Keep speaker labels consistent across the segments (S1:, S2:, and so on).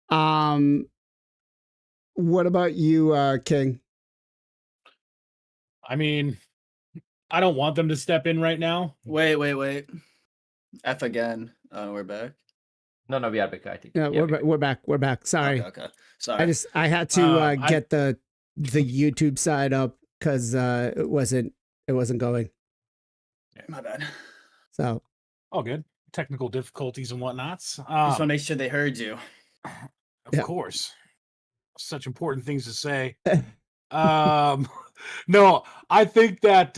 S1: Um, what about you, King?
S2: I mean, I don't want them to step in right now.
S3: Wait. F again. We're back.
S4: No, we are back, I think.
S1: Yeah, we're back. We're back. Sorry.
S3: Okay. Sorry.
S1: I had to
S2: I-
S1: get the YouTube side up because it wasn't going.
S3: My bad.
S1: So
S2: All good. Technical difficulties and whatnots.
S3: Just want to make sure they heard you.
S2: Of course. Such important things to say. No, I think that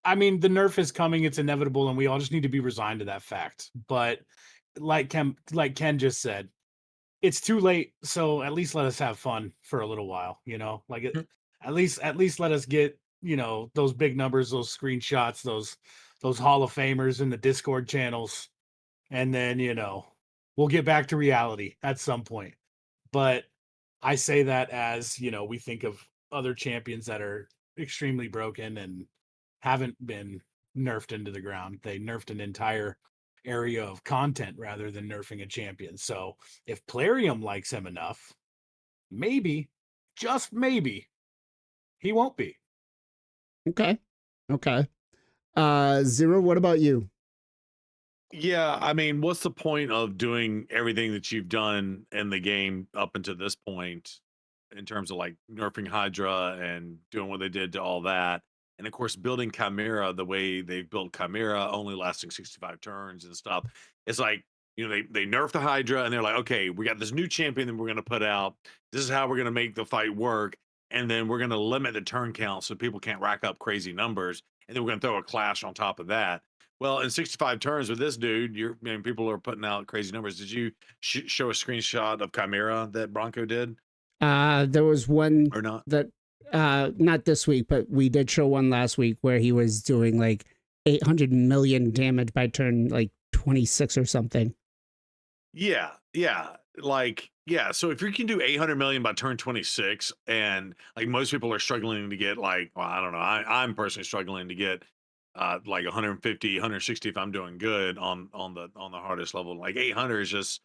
S2: I mean, the nerf is coming, it's inevitable, and we all just need to be resigned to that fact. But like Ken just said, it's too late, so at least let us have fun for a little while, Like at least let us get, those big numbers, those screenshots, those Hall of Famers in the Discord channels, and then, we'll get back to reality at some point. But I say that as, we think of other champions that are extremely broken and haven't been nerfed into the ground. They nerfed an entire area of content rather than nerfing a champion. So if Plarium likes him enough, maybe, just maybe, he won't be.
S1: okay. Zero, what about you?
S5: Yeah, I mean, what's the point of doing everything that you've done in the game up until this point in terms of like nerfing Hydra and doing what they did to all that? And of course, building Chimera the way they built Chimera, only lasting 65 turns and stuff. It's like, they nerf the Hydra and they're like, okay, we got this new champion that we're going to put out. This is how we're going to make the fight work. And then we're going to limit the turn count so people can't rack up crazy numbers. And then we're going to throw a clash on top of that. Well, in 65 turns with this dude, people are putting out crazy numbers. Did you show a screenshot of Chimera that Bronco did?
S1: There was one
S5: or not?
S1: That not this week, but we did show one last week where he was doing like 800 million damage by turn like 26 or something.
S5: Yeah. So if you can do 800 million by turn 26, and like most people are struggling to get like, well, I don't know, I'm personally struggling to get like 150, 160 if I'm doing good on the hardest level. Like 800 is just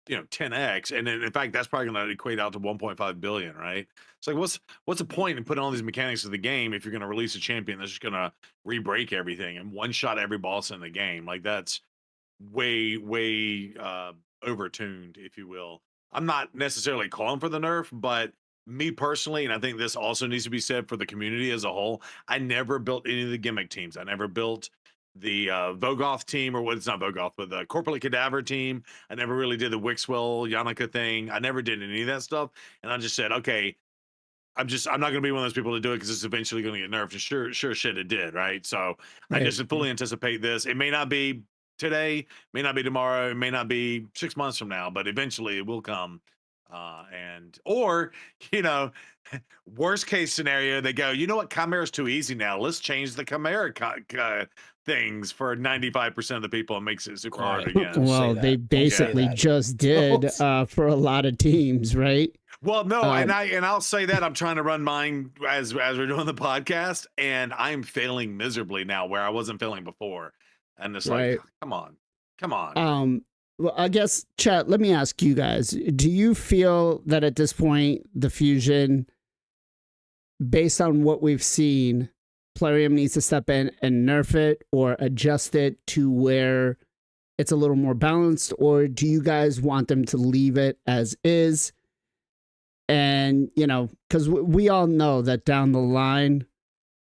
S5: 10x, and then in fact that's probably going to equate out to 1.5 billion, right? It's like what's the point in putting all these mechanics of the game if you're going to release a champion that's just going to re-break everything and one shot every boss in the game? Like that's way overtuned, if you will. I'm not necessarily calling for the nerf, but me personally, and I think this also needs to be said for the community as a whole, I never built any of the gimmick teams. I never built the Vogoth team, or it's not Vogoth, but the Corporate Cadaver team. I never really did the Wixwell Yannicka thing. I never did any of that stuff. And I just said, okay, I'm not going to be one of those people to do it because it's eventually going to get nerfed. And sure shit it did, right? So
S1: Right.
S5: I just fully anticipate this. It may not be today, may not be tomorrow, it may not be 6 months from now, but eventually it will come. Or worst case scenario, they go, you know what, Chimera's too easy now. Let's change the Chimera things for 95% of the people and makes it super hard again.
S1: Well, they basically just did for a lot of teams, right?
S5: Well, no, and I'll say that I'm trying to run mine as we're doing the podcast, and I'm failing miserably now where I wasn't failing before. And it's like, come on.
S1: Well, I guess, chat, let me ask you guys, do you feel that at this point, the fusion, based on what we've seen, Plarium needs to step in and nerf it or adjust it to where it's a little more balanced? Or do you guys want them to leave it as is? And, because we all know that down the line,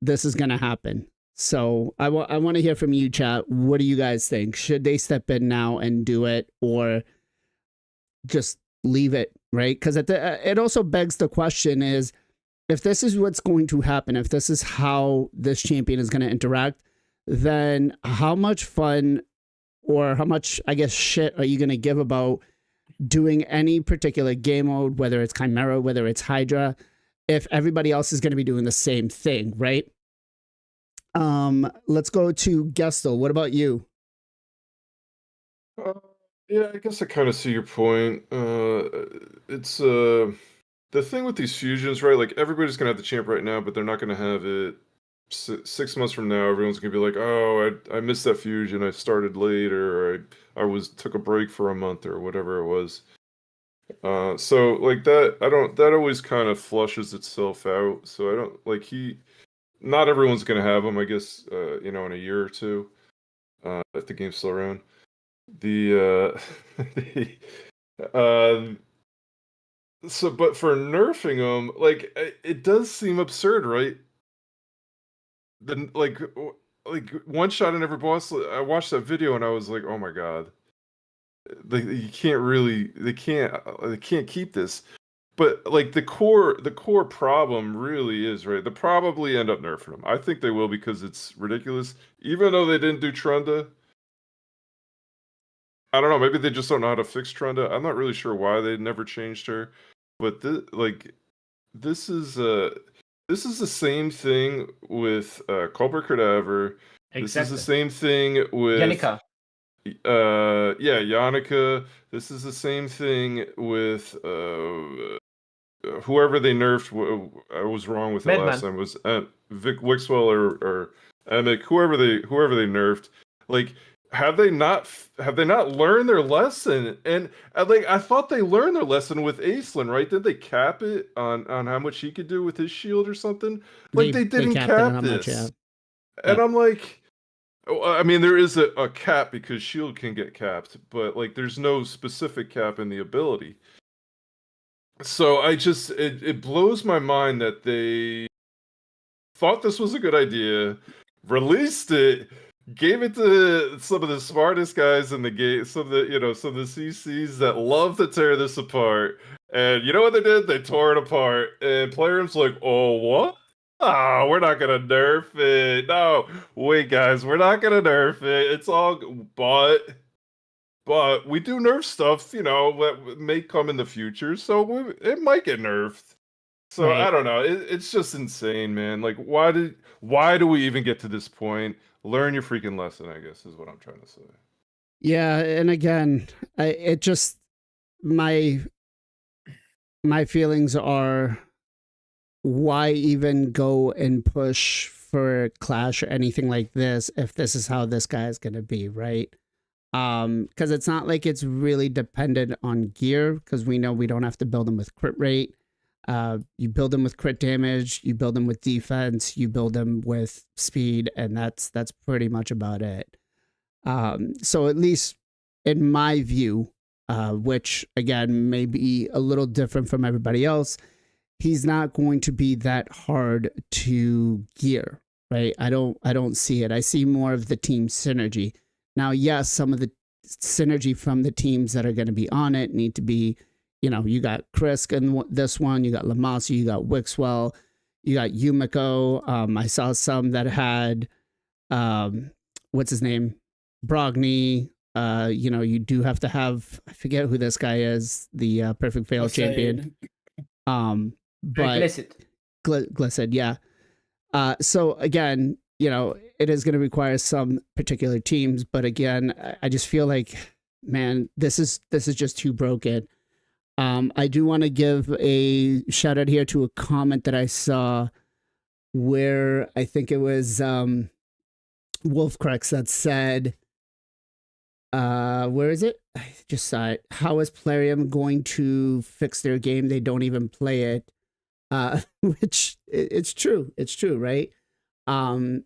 S1: this is going to happen. So I want to hear from you, chat. What do you guys think? Should they step in now and do it, or just leave it, right? Because it also begs the question is, if this is what's going to happen, if this is how this champion is going to interact, then how much fun or how much, I guess, shit are you going to give about doing any particular game mode, whether it's Chimera, whether it's Hydra, if everybody else is going to be doing the same thing, right? Let's go to Gestel. What about you?
S6: Yeah, I guess I kind of see your point. It's the thing with these fusions, right? Like everybody's gonna have the champ right now, but they're not gonna have it 6 months from now, everyone's gonna be like, "Oh, I missed that fusion. I started late, or I took a break for a month, or whatever it was." So like that, that always kind of flushes itself out. So I don't like not everyone's gonna have them, I guess, in a year or two, if the game's still around. The so, but for nerfing them, like it does seem absurd, right? Like one shot in every boss. I watched that video and I was like, oh my god, you can't really, they can't keep this. But like the core problem really is, right, they'll probably end up nerfing them. I think they will, because it's ridiculous. Even though they didn't do Trunda, I don't know, maybe they just don't know how to fix Trunda. I'm not really sure why they never changed her. But this is the same thing with Culper Cadaver. This is the
S4: Exactly.
S6: same thing with
S4: Yannicka.
S6: yeah, Yannicka. This is the same thing with whoever they nerfed. I was wrong with it last
S4: Madman.
S6: time. Was Vic Wixwell or Emic, whoever they nerfed. Like, have they not learned their lesson? And like, I thought they learned their lesson with Aislinn, right? Did they cap it on how much he could do with his shield or something? Like, they didn't
S1: capped it
S6: cap
S1: on how much,
S6: this.
S1: yeah.
S6: And I'm like, I mean, there is a cap because shield can get capped, but like, there's no specific cap in the ability. So it blows my mind that they thought this was a good idea, released it, gave it to some of the smartest guys in the game, some of the CCs that love to tear this apart. And you know what they did? They tore it apart. And players like, oh, what? Oh, we're not gonna nerf it. No, wait, guys, we're not gonna nerf it. It's all, but we do nerf stuff, that may come in the future, so it might get nerfed. So
S4: Right.
S6: I don't know. It's just insane, man. Like, why do we even get to this point? Learn your freaking lesson, I guess, is what I'm trying to say.
S1: Yeah, and again, my feelings are, why even go and push for Clash or anything like this if this is how this guy is going to be, right? Because it's not like it's really dependent on gear, because we know we don't have to build them with crit rate. You build them with crit damage, you build them with defense, you build them with speed, and that's pretty much about it. So at least in my view, which again may be a little different from everybody else, he's not going to be that hard to gear, right? I don't see it. I see more of the team synergy. Now, yes, some of the synergy from the teams that are going to be on it need to be, you got Krisk in this one, you got Lamasi, you got Wixwell, you got Yumiko. I saw some that had, what's his name? Brogni. You do have to have, I forget who this guy is, the Perfect Fail champion. But Glissid, yeah. So again, it is going to require some particular teams, but again, I just feel like, man, this is just too broken. I do want to give a shout out here to a comment that I saw where I think it was Wolfcrex that said, where is it? I just saw it. How is Plarium going to fix their game? They don't even play it. Which it's true. It's true, right? I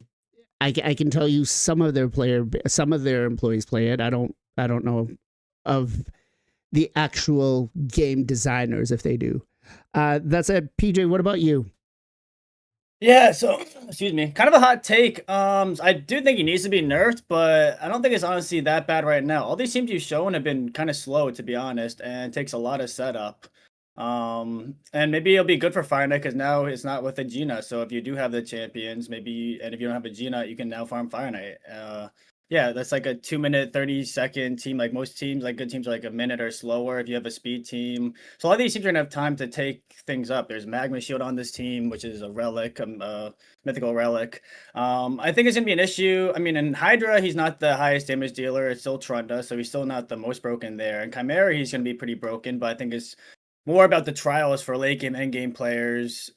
S1: can tell you some of their employees play it. I don't know of the actual game designers if they do. That's it. PJ, what about you?
S3: Yeah, so excuse me, kind of a hot take. I do think he needs to be nerfed, but I don't think it's honestly that bad right now. All these teams you've shown have been kind of slow, to be honest, and it takes a lot of setup. And maybe it'll be good for Fire Knight because now it's not with a Gina. So if you do have the champions, and if you don't have a Gina, you can now farm Fire Knight. Yeah, that's like a 2-minute, 30-second team. Like most teams, like good teams are like a minute or slower if you have a speed team. So all these teams are gonna have time to take things up. There's Magma Shield on this team, which is a relic, mythical relic. I think it's gonna be an issue. I mean, in Hydra, he's not the highest damage dealer. It's still Trunda, so he's still not the most broken there. In Chimera, he's gonna be pretty broken, but I think it's more about the trials for late game, end game players,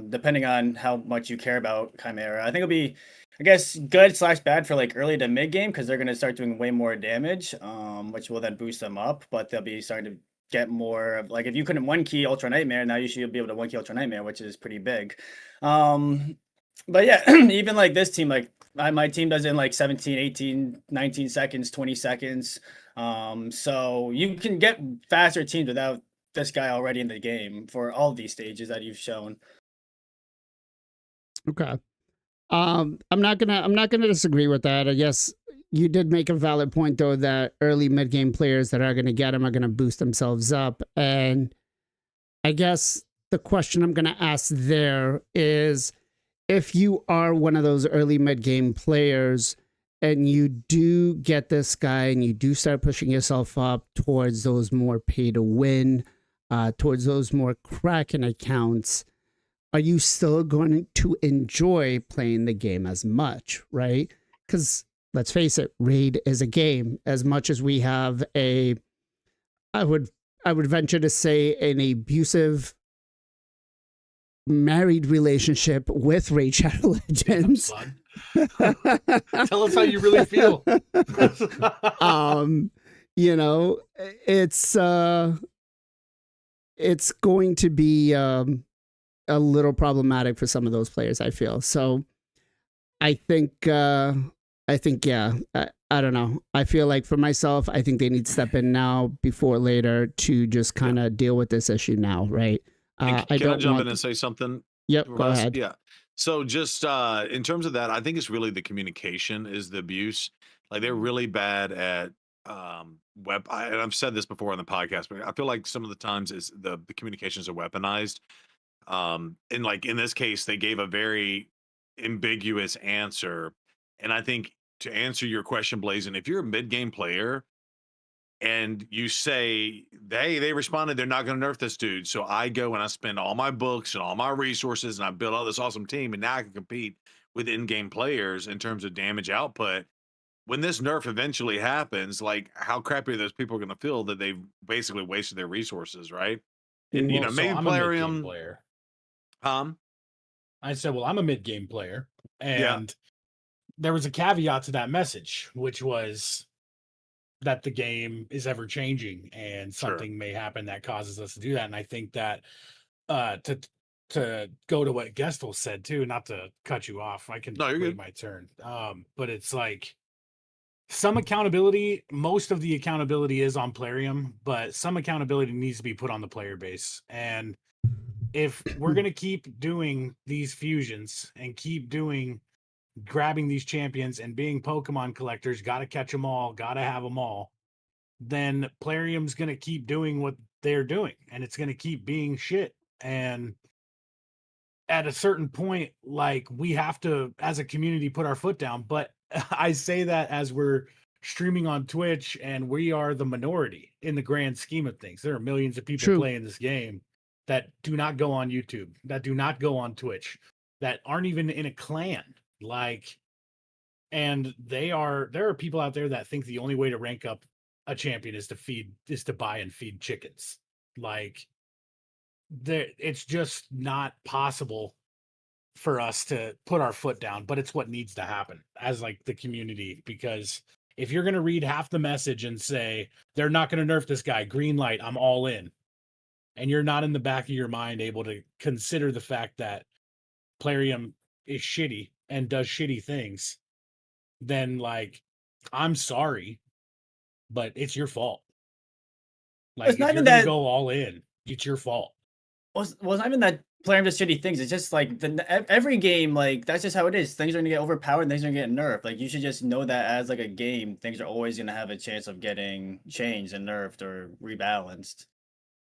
S3: depending on how much you care about Chimera. I think it'll be, I guess, good / bad for like early to mid game because they're going to start doing way more damage, which will then boost them up. But they'll be starting to get more of, like, if you couldn't one key Ultra Nightmare, now you should be able to one key Ultra Nightmare, which is pretty big. But yeah, even like this team, like my team does it in like 17, 18, 19 seconds, 20 seconds. So you can get faster teams without this guy already in the game for all these stages that you've shown.
S1: Okay. I'm not gonna disagree with that. I guess you did make a valid point though that early mid game players that are gonna get him are gonna boost themselves up. And I guess the question I'm gonna ask there is, if you are one of those early mid game players and you do get this guy and you do start pushing yourself up towards those more pay to win, towards those more Kraken accounts, are you still going to enjoy playing the game as much, right? Because let's face it, Raid is a game. As much as we have I would venture to say, an abusive married relationship with Raid Shadow Legends.
S2: Tell us how you really feel.
S1: You know, it's going to be a little problematic for some of those players, I feel. So I think yeah, I don't know. I feel like for myself, I think they need to step in now before later to just kind of deal with this issue now, right?
S5: Can I jump in and say something?
S1: Yep, go ahead.
S5: Yeah. So just in terms of that, I think it's really the communication is the abuse. Like they're really bad at and I've said this before on the podcast, but I feel like some of the times is the communications are weaponized. And like in this case, they gave a very ambiguous answer. And I think to answer your question, Blazin, if you're a mid-game player and you say, hey, they responded, they're not going to nerf this dude. So I go and I spend all my books and all my resources and I build all this awesome team. And now I can compete with in-game players in terms of damage output. When this nerf eventually happens, like how crappy are those people going to feel that they've basically wasted their resources, right? And,
S2: Well, so
S5: maybe
S2: I'm a mid-game
S5: Plarium.
S2: player. I said, well, I'm a mid-game player. And there was a caveat to that message, which was that the game is ever changing and something may happen that causes us to do that. And I think that to go to what Gestel said too, not to cut you off, I can wait my turn. But it's like some accountability, most of the accountability is on Plarium, but some accountability needs to be put on the player base. And if we're going to keep doing these fusions and keep grabbing these champions and being Pokemon collectors, got to catch them all, got to have them all, then Plarium's going to keep doing what they're doing and it's going to keep being shit. And at a certain point, like we have to, as a community, put our foot down. But I say that as we're streaming on Twitch and we are the minority in the grand scheme of things. There are millions of people playing this game that do not go on YouTube, that do not go on Twitch, that aren't even in a clan. Like, and there are people out there that think the only way to rank up a champion is to buy and feed chickens. Like, it's just not possible for us to put our foot down, but it's what needs to happen as like the community, because if you're going to read half the message and say they're not going to nerf this guy, green light, I'm all in, and you're not in the back of your mind able to consider the fact that Plarium is shitty and does shitty things, then like, I'm sorry, but it's your fault. Like,
S3: it's not
S2: if you're
S3: even
S2: gonna
S3: that
S2: go all in, it's your fault.
S3: Well, it's not even that Plarium does shitty things. It's just like every game, like that's just how it is. Things are gonna get overpowered, and things are gonna get nerfed. Like you should just know that as like a game, things are always gonna have a chance of getting changed and nerfed or rebalanced.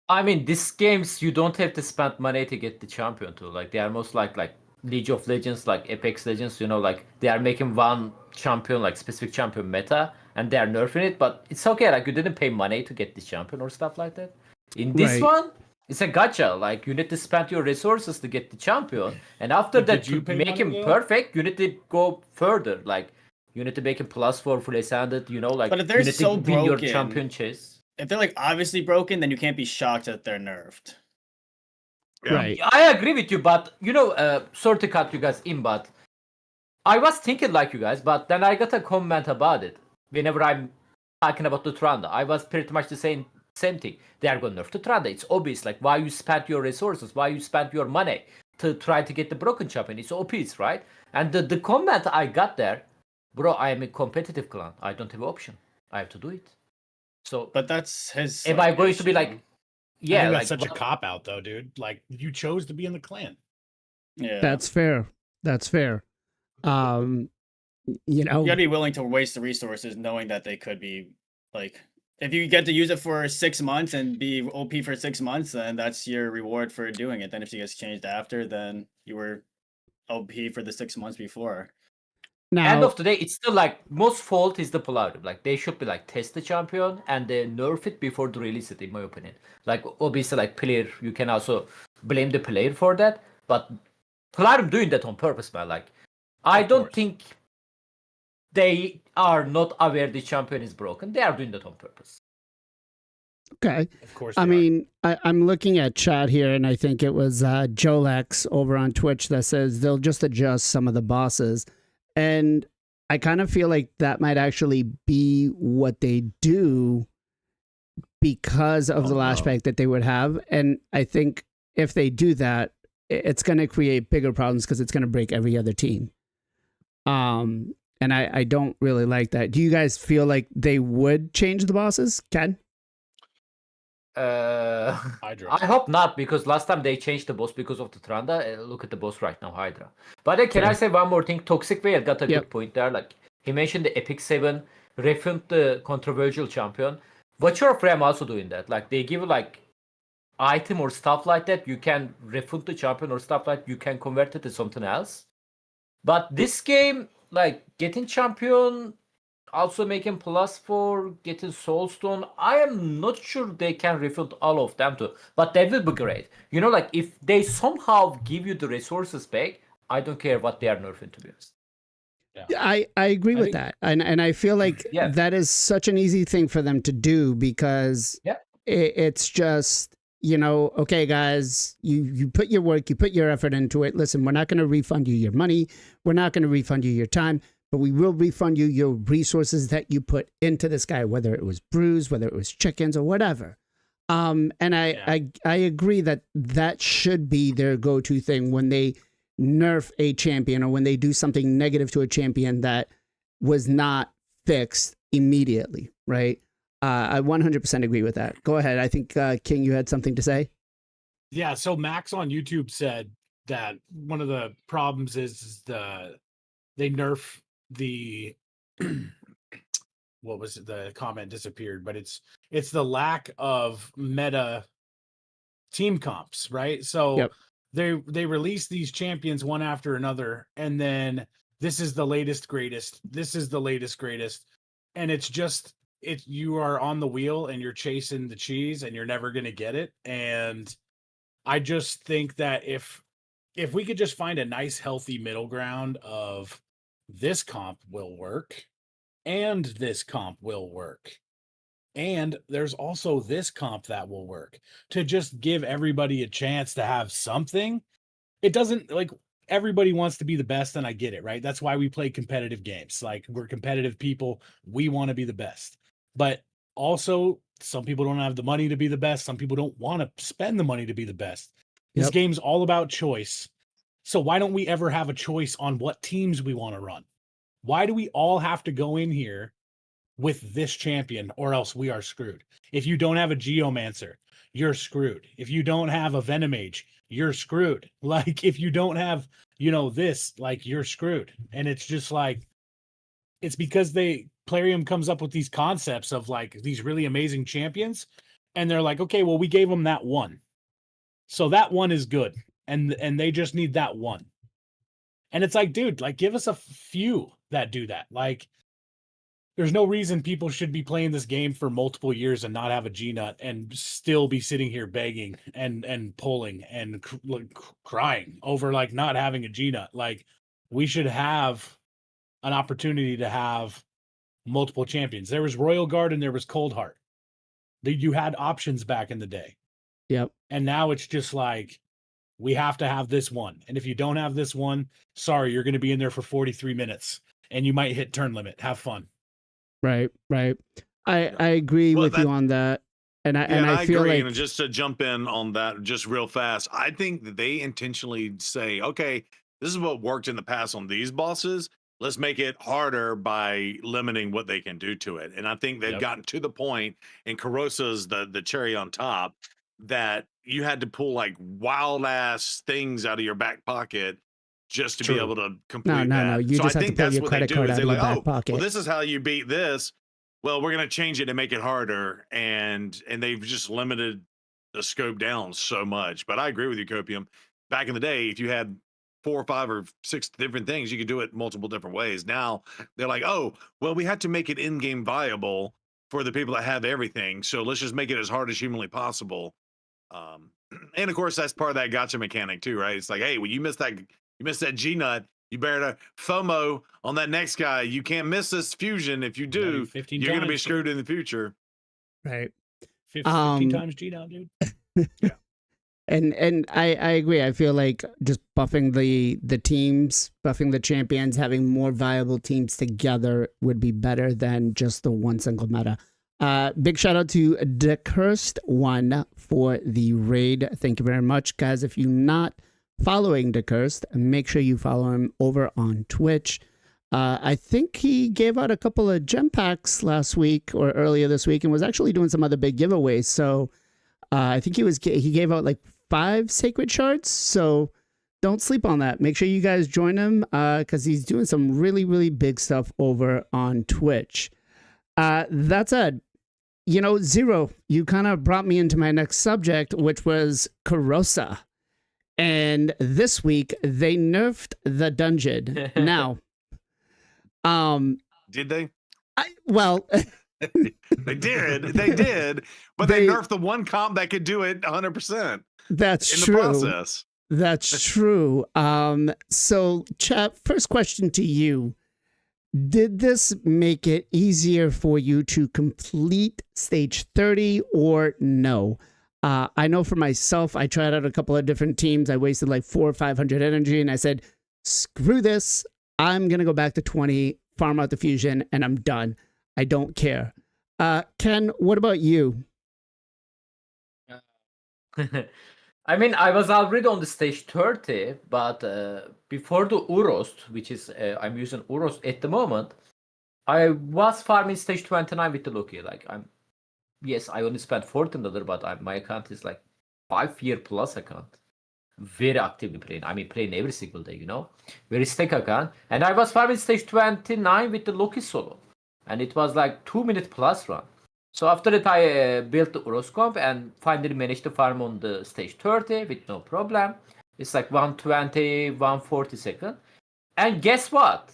S4: I mean, these games you don't have to spend money to get the champion to. Like they are most like League of Legends, like Apex Legends. You know, like they are making one champion, like specific champion meta, and they are nerfing it. But it's okay. Like you didn't pay money to get this champion or stuff like that. In this one, it's a gacha. Like you need to spend your resources to get the champion, and after that, to make him perfect, you need to go further. Like you need to make him +4 fully ascended. You know, like
S3: but if they're
S4: you need
S3: so
S4: to win your
S3: broken,
S4: champion chase.
S3: if they're like obviously broken, then you can't be shocked that they're nerfed.
S5: Yeah.
S1: Right.
S4: I agree with you, but sorry to cut you guys in, but I was thinking like you guys, but then I got a comment about it. Whenever I'm talking about the Tranda, I was pretty much the same thing. They are going to nerf the Tranda. It's obvious, like why you spent your resources, why you spent your money to try to get the broken champion. It's obvious, right? And the comment I got there, bro, I am a competitive clan. I don't have an option. I have to do it. So,
S3: But that's his.
S4: am
S3: like,
S4: I going to be
S3: issue.
S4: like,
S2: I
S4: yeah,
S2: think
S4: like
S2: that's such a
S4: what-
S2: cop out, though, dude. Like you chose to be in the clan.
S3: Yeah.
S1: That's fair. That's fair. You know,
S3: You gotta be willing to waste the resources knowing that they could be like if you get to use it for 6 months and be OP for 6 months, then that's your reward for doing it. Then if it gets changed after, then you were OP for the 6 months before.
S1: now
S4: end of the day, it's still like most fault is the Palladium. Like they should be like test the champion and they nerf it before they release it, in my opinion. Like obviously, like player, you can also blame the player for that, but Palladium doing that on purpose, man. Like I
S2: Of
S4: don't
S2: course.
S4: think they are not aware the champion is broken. They are doing that on purpose.
S1: okay.
S2: Of course.
S1: I
S2: they are.
S1: mean, I'm looking at chat here, and I think it was Jolex over on Twitch that says they'll just adjust some of the bosses. And I kind of feel like that might actually be what they do because of the lash back that they would have. And I think if they do that, it's going to create bigger problems because it's going to break every other team. And I don't really like that. Do you guys feel like they would change the bosses, Ken?
S2: Hydra.
S4: I hope not, because last time they changed the boss because of the Tranda. Look at the boss right now, Hydra. But can I say one more thing? Toxic Way got a good point there. Like he mentioned the Epic 7, refund the controversial champion. Watcher of Ram also doing that. Like they give like item or stuff like that. You can refund the champion or stuff like you can convert it to something else. But this game, like getting champion, also making plus for getting soulstone, I am not sure they can refund all of them too, but that will be great. You know, like if they somehow give you the resources back, I don't care what they are nerfing, to be honest.
S1: I agree with
S2: think-
S1: that. And I feel like
S4: Yeah.
S1: that is such an easy thing for them to do because
S4: Yeah.
S1: it's just, you know, okay, guys, you put your work, you put your effort into it. Listen, we're not going to refund you your money. We're not going to refund you your time, but we will refund you your resources that you put into this guy, whether it was brews, whether it was chickens or whatever. And I agree that that should be their go-to thing when they nerf a champion or when they do something negative to a champion that was not fixed immediately, right? I 100% agree with that. Go ahead. I think, King, you had something to say?
S2: Yeah, so Max on YouTube said that one of the problems is they nerf the what was it? The comment disappeared, but it's the lack of meta team comps, right? So
S1: Yep.
S2: they release these champions one after another, and then this is the latest greatest. This is the latest greatest, and it's just you are on the wheel and you're chasing the cheese and you're never going to get it. And I just think that if we could just find a nice healthy middle ground of this comp will work and this comp will work and there's also this comp that will work, to just give everybody a chance to have something. It doesn't, like, everybody wants to be the best, and I get it, right? That's why we play competitive games. Like, we're competitive people. We want to be the best. But also, some people don't have the money to be the best. Some people don't want to spend the money to be the best. This
S1: Yep.
S2: game's all about choice. So why don't we ever have a choice on what teams we want to run? Why do we all have to go in here with this champion, or else we are screwed? If you don't have a Geomancer, you're screwed. If you don't have a Venomage, you're screwed. Like, if you don't have, this, like, you're screwed. And it's just like, it's because Plarium comes up with these concepts of like these really amazing champions, and they're like, okay, well, we gave them that one, so that one is good, and they just need that one. And it's like, dude, like, give us a few that do that. Like, there's no reason people should be playing this game for multiple years and not have a G-Nut and still be sitting here begging and pulling and crying over like not having a G-Nut. Like, we should have an opportunity to have multiple champions. There was Royal Guard and there was Cold Heart. You had options back in the day.
S1: Yep.
S2: And now it's just like, we have to have this one. And if you don't have this one, sorry, you're going to be in there for 43 minutes and you might hit turn limit. Have fun.
S1: Right. I agree
S5: Well,
S1: with you on that. And I feel
S5: agree.
S1: like
S5: And just to jump in on that just real fast, I think that they intentionally say, okay, this is what worked in the past on these bosses. Let's make it harder by limiting what they can do to it. And I think they've gotten to the point, and Corrosa's the cherry on top, that you had to pull like wild ass things out of your back pocket just to be able to complete that.
S1: No. You
S5: So
S1: just
S5: I
S1: have to
S5: think
S1: pull
S5: that's
S1: your
S5: what they
S1: credit
S5: do
S1: card
S5: is
S1: out
S5: they're
S1: of your
S5: like,
S1: back
S5: oh,
S1: pocket.
S5: well, this is how you beat this. Well, we're going to change it and make it harder. And they've just limited the scope down so much. But I agree with you, Copium. Back in the day, if you had 4 or 5 or 6 different things, you could do it multiple different ways. Now they're like, oh, well, we had to make it in-game viable for the people that have everything. So let's just make it as hard as humanly possible. And of course, that's part of that gotcha mechanic too, right? It's like, hey, when you missed that G nut, you better FOMO on that next guy. You can't miss this fusion. If you do,
S2: 15
S5: you're going to be
S2: times.
S5: screwed in the future.
S1: Right.
S2: 15 times G now, dude.
S5: Yeah.
S1: And I agree. I feel like just buffing the teams, buffing the champions, having more viable teams together would be better than just the one single meta. Big shout out to The Cursed One for the raid. Thank you very much, guys. If you're not following The Cursed, make sure you follow him over on Twitch. I think he gave out a couple of gem packs last week or earlier this week, and was actually doing some other big giveaways. So I think he gave out like 5 sacred shards. So don't sleep on that. Make sure you guys join him because he's doing some really, really big stuff over on Twitch. That said, Zero, you kind of brought me into my next subject, which was Corrosa. And this week they nerfed the dungeon. Now,
S5: Did they?
S1: well,
S5: They did, but they nerfed the one comp that could do it 100%.
S1: That's
S5: in
S1: true.
S5: the process.
S1: That's true. So, chat, first question to you. Did this make it easier for you to complete stage 30 or no? I know for myself, I tried out a couple of different teams. I wasted like 400 or 500 energy, and I said, screw this. I'm going to go back to 20, farm out the fusion, and I'm done. I don't care. Ken, what about you?
S4: I mean, I was already on the stage 30, but before the Urost, which is, I'm using Urost at the moment, I was farming stage 29 with the Loki. Like, yes, I only spent $14, but my account is like 5-year plus account. Very actively playing. I mean, playing every single day, Very stack account. And I was farming stage 29 with the Loki solo. And it was like 2-minute plus run. So after that, I built the Uros comp and finally managed to farm on the stage 30 with no problem. It's like 120, 140 seconds. And guess what?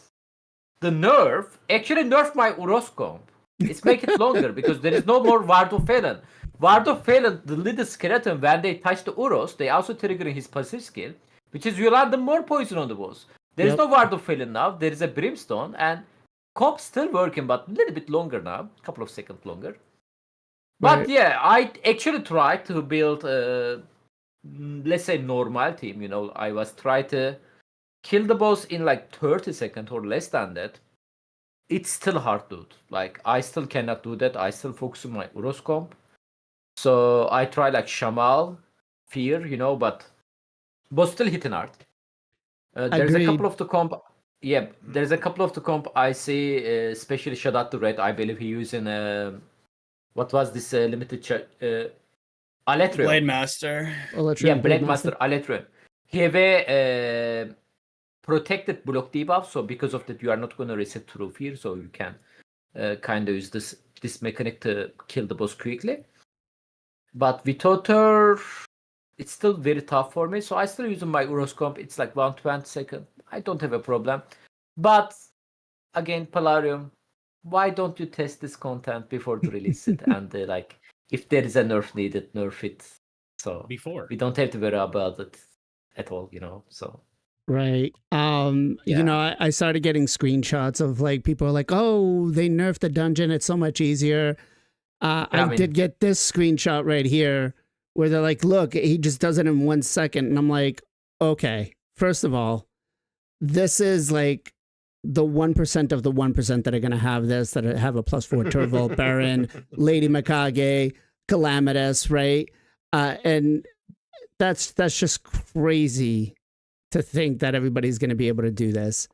S4: The nerf actually nerfed my Uros comp. It's make it longer because there is no more Ward of Felon. Ward of Felon, the little skeleton, when they touch the Uros, they also trigger his passive skill, which is you'll add them more poison on the boss. There is no Ward of Felon now. There is a Brimstone, and comp still working, but a little bit longer now, a couple of seconds longer. But
S1: Right.
S4: yeah, I actually tried to build, let's say, normal team. I was trying to kill the boss in like 30 seconds or less than that. It's still hard, dude. Like, I still cannot do that. I still focus on my Uros comp. So I try like Shamal, Fear, but boss still hitting hard. There's a couple of the comp. Yeah, there's a couple of the comp I see, especially Shadat the Red. I believe he using what was this limited Aletrio.
S3: Blade Master.
S4: Yeah, Blade Master Aletrio. He have a protected block debuff, so because of that you are not going to reset through fear, so you can kind of use this mechanic to kill the boss quickly. But without her, it's still very tough for me, so I still using my Uros comp. It's like 120 seconds. I don't have a problem. But again, Palarium, why don't you test this content before to release it? And like, if there is a nerf needed, nerf it. So
S2: Before.
S4: we don't have to worry about it at all, So
S1: Right. I started getting screenshots of like people are like, oh, they nerfed the dungeon. It's so much easier.
S4: Yeah,
S1: I
S4: I mean-
S1: did get this screenshot right here where they're like, look, he just does it in 1 second. And I'm like, okay, first of all, this is like the 1% of the 1% that are going to have this, that have a +4 Turvolt, Baron, Lady Mikage, Calamitous, right? And that's just crazy to think that everybody's going to be able to do this.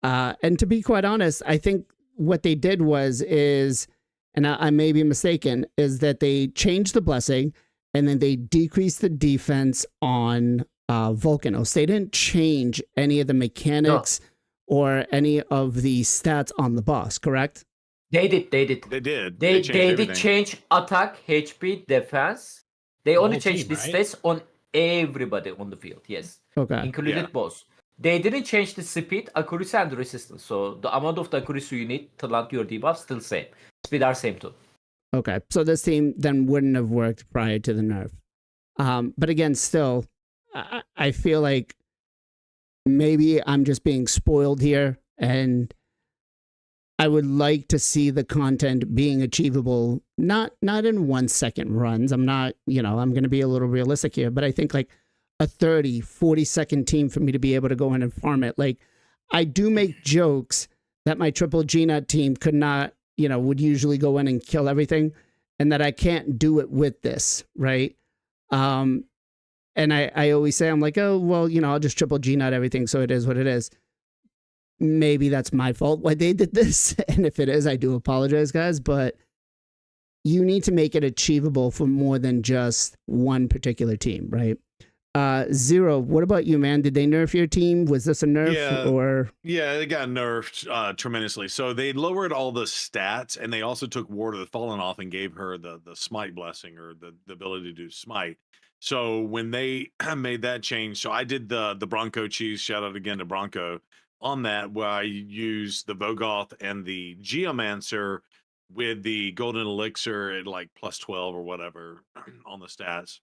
S1: And to be quite honest, I think what they did is, and I may be mistaken, is that they changed the blessing and then they decreased the defense on Volcanos. They didn't change any of the mechanics or any of the stats on the boss, correct?
S4: They did.
S5: They did.
S4: They
S5: changed
S4: did
S5: everything.
S4: change attack, HP, defense. They
S2: The
S4: only
S2: whole
S4: changed
S2: team,
S4: the
S2: right?
S4: stats on everybody on the field. Yes,
S1: Okay.
S4: included
S5: Yeah.
S4: boss. They didn't change the speed, accuracy, and the resistance. So the amount of the accuracy you need to land your debuff still same. Speed are same too.
S1: Okay. So this team then wouldn't have worked prior to the nerf. But again, still, I feel like maybe I'm just being spoiled here, and I would like to see the content being achievable, not in 1 second runs. I'm not, I'm going to be a little realistic here, but I think like a 30, 40-second team for me to be able to go in and farm it. Like, I do make jokes that my triple GNut team could not, would usually go in and kill everything, and that I can't do it with this, right? And I always say, I'm like, oh, well, I'll just triple GNut everything, so it is what it is. Maybe that's my fault why they did this. And if it is, I do apologize, guys. But you need to make it achievable for more than just one particular team, right? Zero, what about you, man? Did they nerf your team? Was this a nerf
S5: Yeah.
S1: or?
S5: Yeah, it got nerfed tremendously. So they lowered all the stats, and they also took Ward of the Fallen off and gave her the smite blessing, or the ability to do smite. So when they made that change, so I did the Bronco cheese. Shout out again to Bronco on that, where I used the Vogoth and the Geomancer with the Golden Elixir at like +12 or whatever on the stats.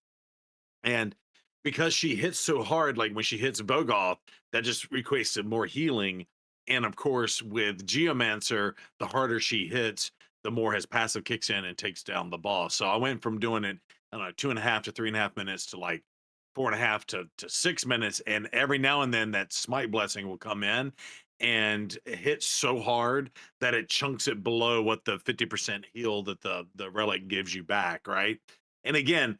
S5: And because she hits so hard, like when she hits Vogoth, that just equates to more healing. And of course, with Geomancer, the harder she hits, the more his passive kicks in and takes down the boss. So I went from doing it, I don't know, 2.5 to 3.5 minutes to like 4.5 to 6 minutes. And every now and then that smite blessing will come in and hit so hard that it chunks it below what the 50% heal that the relic gives you back, right? And again,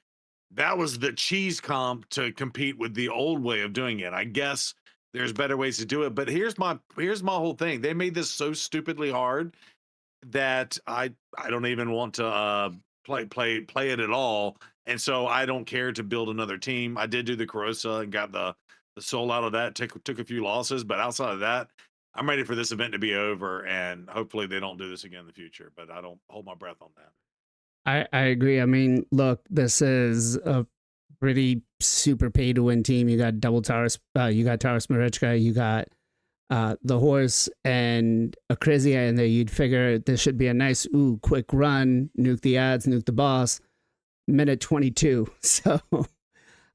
S5: that was the cheese comp to compete with the old way of doing it. I guess there's better ways to do it, but here's my whole thing. They made this so stupidly hard that I don't even want to play it at all. And so I don't care to build another team. I did do the Carosa and got the soul out of that. Took a few losses, but outside of that, I'm ready for this event to be over, and hopefully they don't do this again in the future. But I don't hold my breath on that.
S1: I agree. I mean, look, this is a pretty super pay to win team. You got double Taurus, you got Taurus Marichka, you got the horse and Acrizia in there. You'd figure this should be a nice, quick run, nuke the ads, nuke the boss, minute 22. So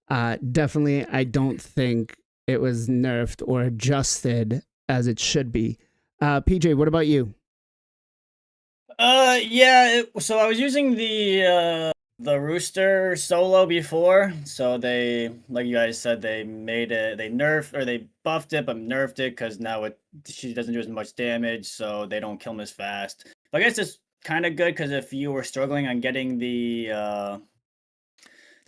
S1: definitely, I don't think it was nerfed or adjusted as it should be. PJ, what about you?
S3: So I was using the Rooster solo before. So they, like you guys said, they made it, they nerfed or they buffed it, but nerfed it because now she doesn't do as much damage, so they don't kill them as fast. But I guess it's kind of good because if you were struggling on getting the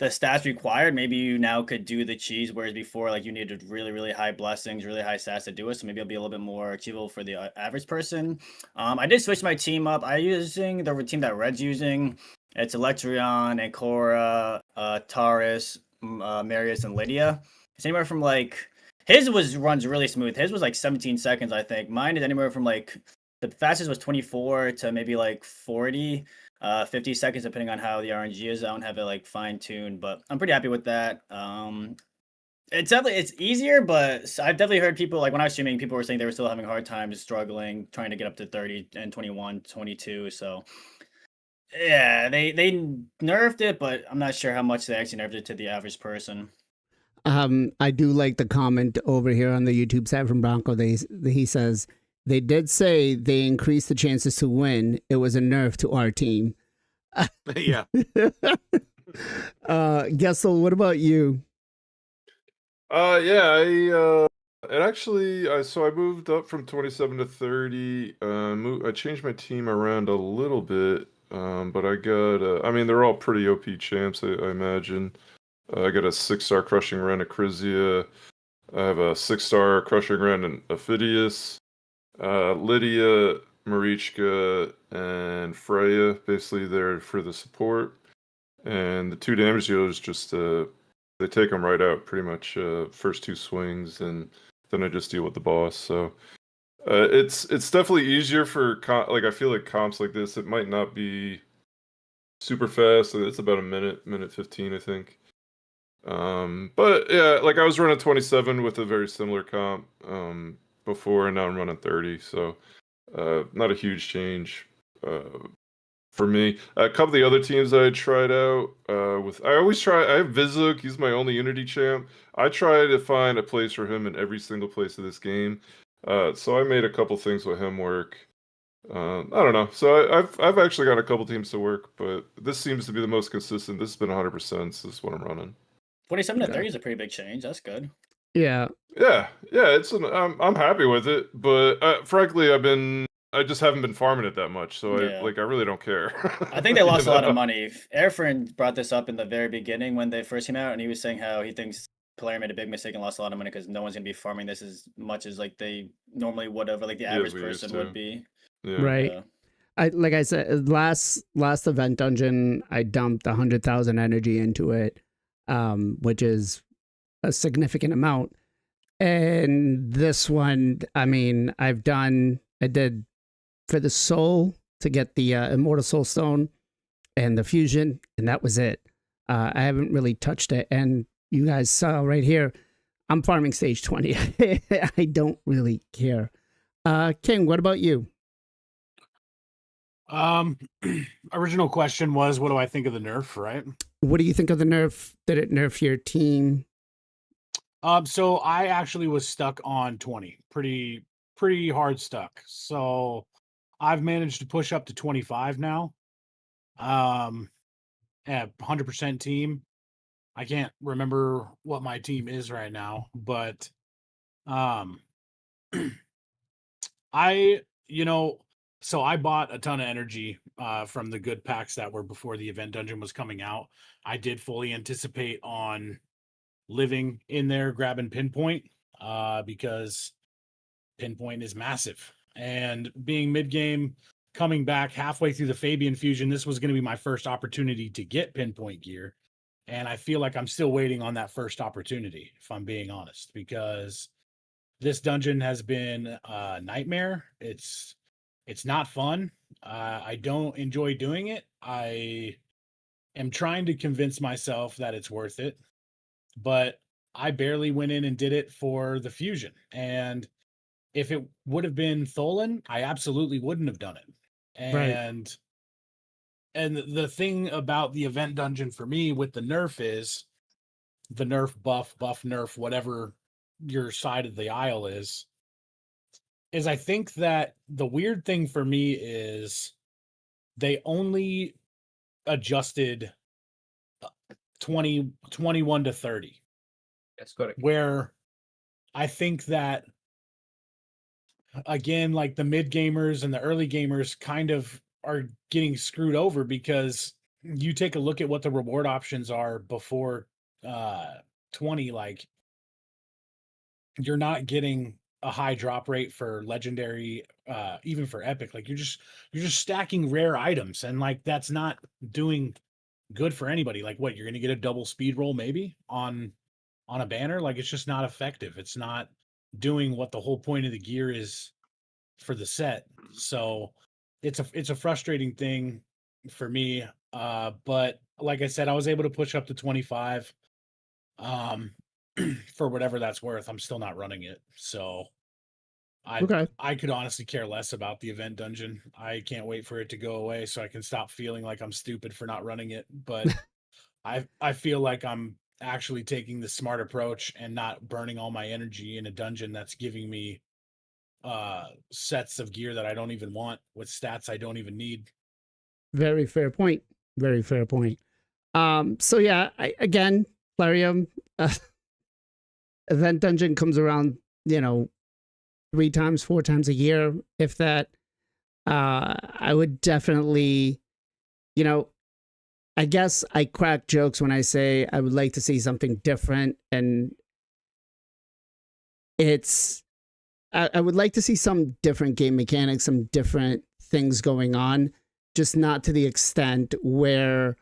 S3: stats required, maybe you now could do the cheese, whereas before, like, you needed really, really high blessings, really high stats to do it. So maybe it'll be a little bit more achievable for the average person. I did switch my team up. I'm using the team that Red's using. It's Electrion, Ancora, Taurus, Marius, and Lydia. It's anywhere from like, his runs really smooth. His was like 17 seconds, I think. Mine is anywhere from like, the fastest was 24 to maybe like 40. 50 seconds depending on how the RNG is. I don't have it like fine-tuned, but I'm pretty happy with that. It's easier, but I've definitely heard people, like when I was streaming, people were saying they were still having a hard time, struggling, trying to get up to 30 and 21, 22. So yeah, they nerfed it, but I'm not sure how much they actually nerfed it to the average person.
S1: I do like the comment over here on the YouTube side from Bronco. He says, they did say they increased the chances to win. It was a nerf to our team.
S5: Yeah.
S1: Gessel, what about you?
S6: Yeah, and actually, so I moved up from 27 to 30. I changed my team around a little bit, but I got, I mean, they're all pretty OP champs, I imagine. I got a 6-star Crushing Ren Acrizia. I have a 6-star Crushing Ren and Ophidius. Lydia, Marichka, and Freya, basically there for the support. And the 2 damage dealers just they take them right out pretty much first 2 swings, and then I just deal with the boss. So it's definitely easier for like I feel like comps like this. It might not be super fast. It's about a minute 15, I think. But yeah, like I was running 27 with a very similar comp before, and now I'm running 30. So not a huge change. For me, a couple of the other teams I tried out I have Vizuk. He's my only Unity champ. I try to find a place for him in every single place of this game. So I made a couple things with him work. I don't know. So I've actually got a couple teams to work, but this seems to be the most consistent. This has been 100%. So this is what I'm running.
S3: 27 to
S1: Okay.
S3: 30 is a pretty big change. That's good.
S1: Yeah.
S6: Yeah. I'm happy with it, but frankly, I just haven't been farming it that much, so
S3: Yeah.
S6: I really don't care.
S3: I think they lost
S6: You
S3: a lot of
S6: know?
S3: money. Airfriend brought this up in the very beginning when they first came out, and he was saying how he thinks Player made a big mistake and lost a lot of money because no one's gonna be farming this as much as like they normally would over like the
S6: Yeah,
S3: average
S6: we used
S3: person
S6: to.
S3: would be.
S6: Yeah.
S1: Right.
S3: Yeah.
S1: Like I said, last event dungeon, I dumped 100,000 energy into it, which is a significant amount. And this one, I mean, I did for the soul to get the immortal soul stone and the fusion, and that was it. I haven't really touched it. And you guys saw right here, I'm farming stage 20. I don't really care. King, what about you?
S2: Original question was, what do I think of the nerf, right?
S1: What do you think of the nerf? Did it nerf your team?
S2: So I actually was stuck on 20, pretty hard stuck. So I've managed to push up to 25 now. At 100% team. I can't remember what my team is right now, but I, so I bought a ton of energy from the good packs that were before the event dungeon was coming out. I did fully anticipate on living in there, grabbing pinpoint, because pinpoint is massive. And being mid game, coming back halfway through the Fabian fusion, this was going to be my first opportunity to get pinpoint gear. And I feel like I'm still waiting on that first opportunity, if I'm being honest, because this dungeon has been a nightmare. It's not fun. I don't enjoy doing it. I am trying to convince myself that it's worth it, but I barely went in and did it for the fusion. And if it would have been Tholen, I absolutely wouldn't have done it.
S1: Right.
S2: And the thing about the event dungeon for me with the nerf is the nerf buff nerf, whatever your side of the aisle is I think that the weird thing for me is they only adjusted 21 to 30.
S4: That's correct.
S2: Where I think that, again, like the mid gamers and the early gamers kind of are getting screwed over, because you take a look at what the reward options are before 20, like you're not getting a high drop rate for legendary, even for epic. Like you're just stacking rare items, and like that's not doing good for anybody. Like what, you're gonna get a double speed roll maybe on a banner? Like it's just not effective. It's not doing what the whole point of the gear is for the set. So it's a frustrating thing for me. But like I said, I was able to push up to 25. For whatever that's worth. I'm still not running it. So I could honestly care less about the event dungeon. I can't wait for it to go away so I can stop feeling like I'm stupid for not running it. But I feel like I'm actually taking the smart approach and not burning all my energy in a dungeon that's giving me sets of gear that I don't even want with stats I don't even need.
S1: Very fair point. Very fair point. So yeah, again, Plarium event dungeon comes around, 3 times, 4 times a year, if that. I would definitely, I guess I crack jokes when I say I would like to see something different, and I would like to see some different game mechanics, some different things going on, just not to the extent where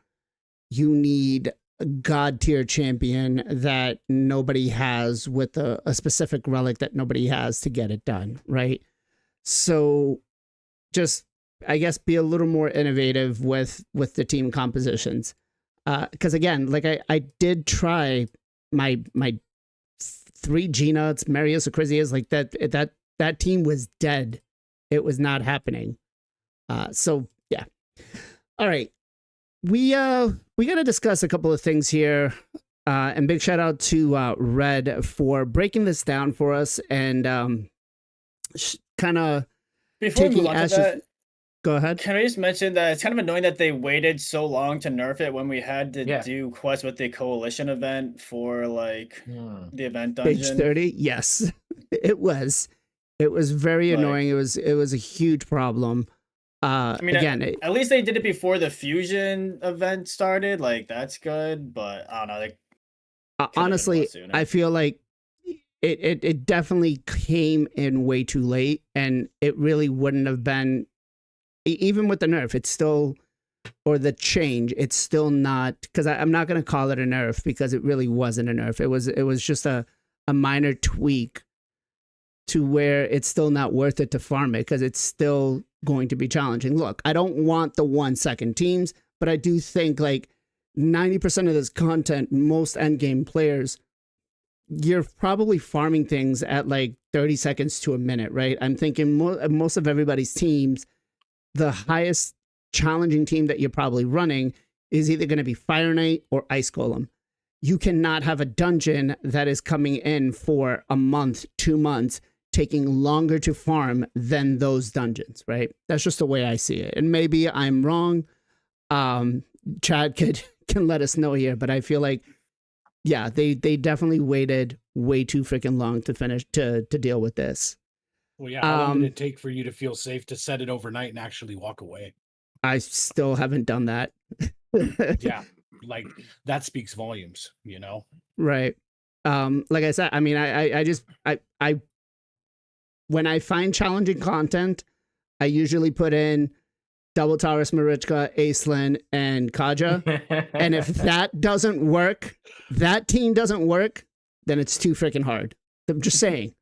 S1: you need a god tier champion that nobody has with a specific relic that nobody has to get it done, right? So just, I guess, be a little more innovative with the team compositions. Because again, like I did try my 3 G-Nuts, Marius Acrisias, like that team was dead. It was not happening. So yeah. All right. We got to discuss a couple of things here. And big shout out to Red for breaking this down for us and kind of
S3: Before we
S1: taking
S3: move on to
S1: Ash's.
S3: that,
S1: Go ahead.
S3: can I just mention that it's kind of annoying that they waited so long to nerf it when we had to
S4: Yeah.
S3: do quests with the coalition event for like the event
S1: Page
S3: dungeon.
S1: 30. Yes, it was. It was very
S3: Like-
S1: annoying. It was a huge problem.
S3: I mean,
S1: Again,
S3: at least they did it before the fusion event started. Like that's good, but I don't know. They could've been more
S1: honestly,
S3: sooner.
S1: I feel like it definitely came in way too late, and it really wouldn't have been, even with the nerf, it's still, or the change, it's still not, because I'm not going to call it a nerf because it really wasn't a nerf. It was just a minor tweak to where it's still not worth it to farm it because it's still going to be challenging. Look, I don't want the 1-second teams, but I do think like 90% of this content, most endgame players, you're probably farming things at like 30 seconds to a minute, right? I'm thinking most of everybody's teams, the highest challenging team that you're probably running is either going to be Fire Knight or Ice Golem. You cannot have a dungeon that is coming in for a month, 2 months, taking longer to farm than those dungeons, right? That's just the way I see it. And maybe I'm wrong. Chad can let us know here, but I feel like, yeah, they definitely waited way too freaking long to finish to deal with this.
S2: Well, yeah, how long did it take for you to feel safe to set it overnight and actually walk away?
S1: I still haven't done that.
S2: Yeah, like that speaks volumes,
S1: Right. Like I said, I mean, I when I find challenging content, I usually put in Double Taurus, Marichka, Aislinn, and Kaja. And if that doesn't work, that team doesn't work, then it's too freaking hard. I'm just saying.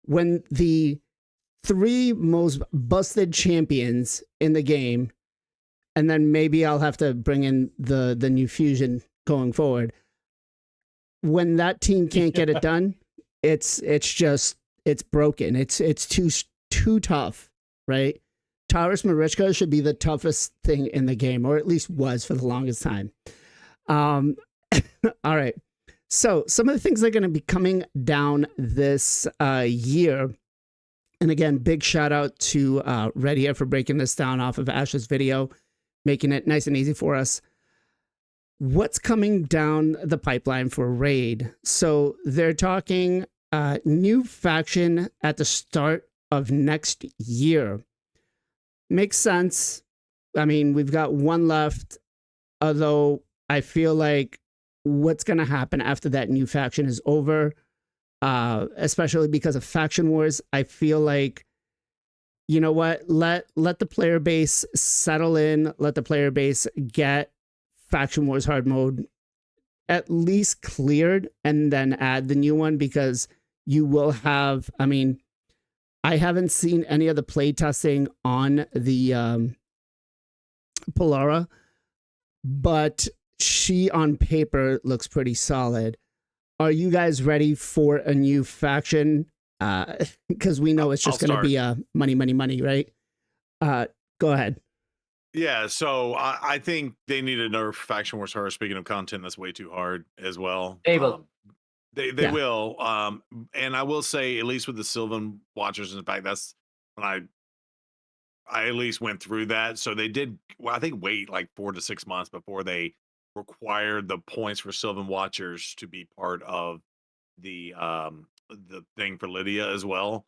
S1: When the 3 most busted champions in the game, and then maybe I'll have to bring in the new fusion going forward. When that team can't get it done, it's broken. It's too tough, right? Taurus Marichka should be the toughest thing in the game, or at least was for the longest time. All right. So some of the things that are going to be coming down this year, and again, big shout out to Red here for breaking this down off of Ash's video, making it nice and easy for us. What's coming down the pipeline for Raid? So they're talking new faction at the start of next year. Makes sense. I mean, we've got 1 left, although I feel like what's going to happen after that new faction is over, especially because of faction wars, I feel like, you know what, let the player base settle in, let the player base get faction wars hard mode at least cleared, and then add the new one, because you will have, I mean, I haven't seen any of the play testing on the Polara, but she on paper looks pretty solid. Are you guys ready for a new faction? Because we know it's just going to be money, right? Go ahead.
S5: Yeah, so I think they need a nerf faction wars hard. Speaking of content, that's way too hard as well.
S4: They will.
S5: They
S1: Yeah.
S5: will. And I will say, at least with the Sylvan Watchers, in fact, that's when I at least went through that. So they did, well, I think wait like 4 to 6 months before they required the points for Sylvan Watchers to be part of the thing for Lydia as well.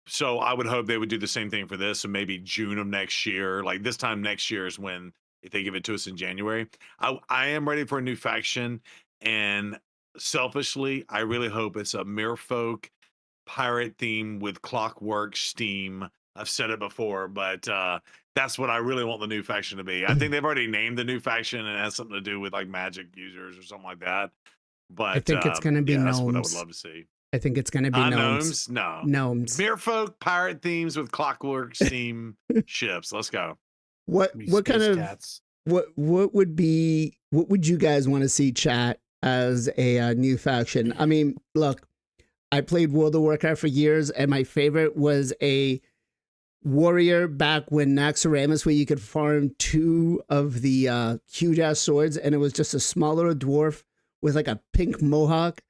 S5: So I would hope they would do the same thing for this. So maybe June of next year, like this time next year is when, if they give it to us in January. I am ready for a new faction, and selfishly, I really hope it's a Merfolk pirate theme with Clockwork Steam. I've said it before, but that's what I really want the new faction to be. I think they've already named the new faction, and it has something to do with like magic users or something like that. But
S1: I think it's going to be
S5: yeah, that's what I would
S1: gnomes.
S5: love to see.
S1: I think it's going to be gnomes.
S5: No.
S1: Gnomes.
S5: Merfolk pirate themes with Clockwork Steam ships. Let's go.
S1: What
S2: Be
S1: kind
S2: space
S1: of
S2: cats.
S1: what would you guys want to see, chat, as a new faction? I mean, look, I played World of Warcraft for years, and my favorite was a warrior back when Naxxramas, where you could farm 2 of the huge ass swords, and it was just a small little dwarf with like a pink mohawk.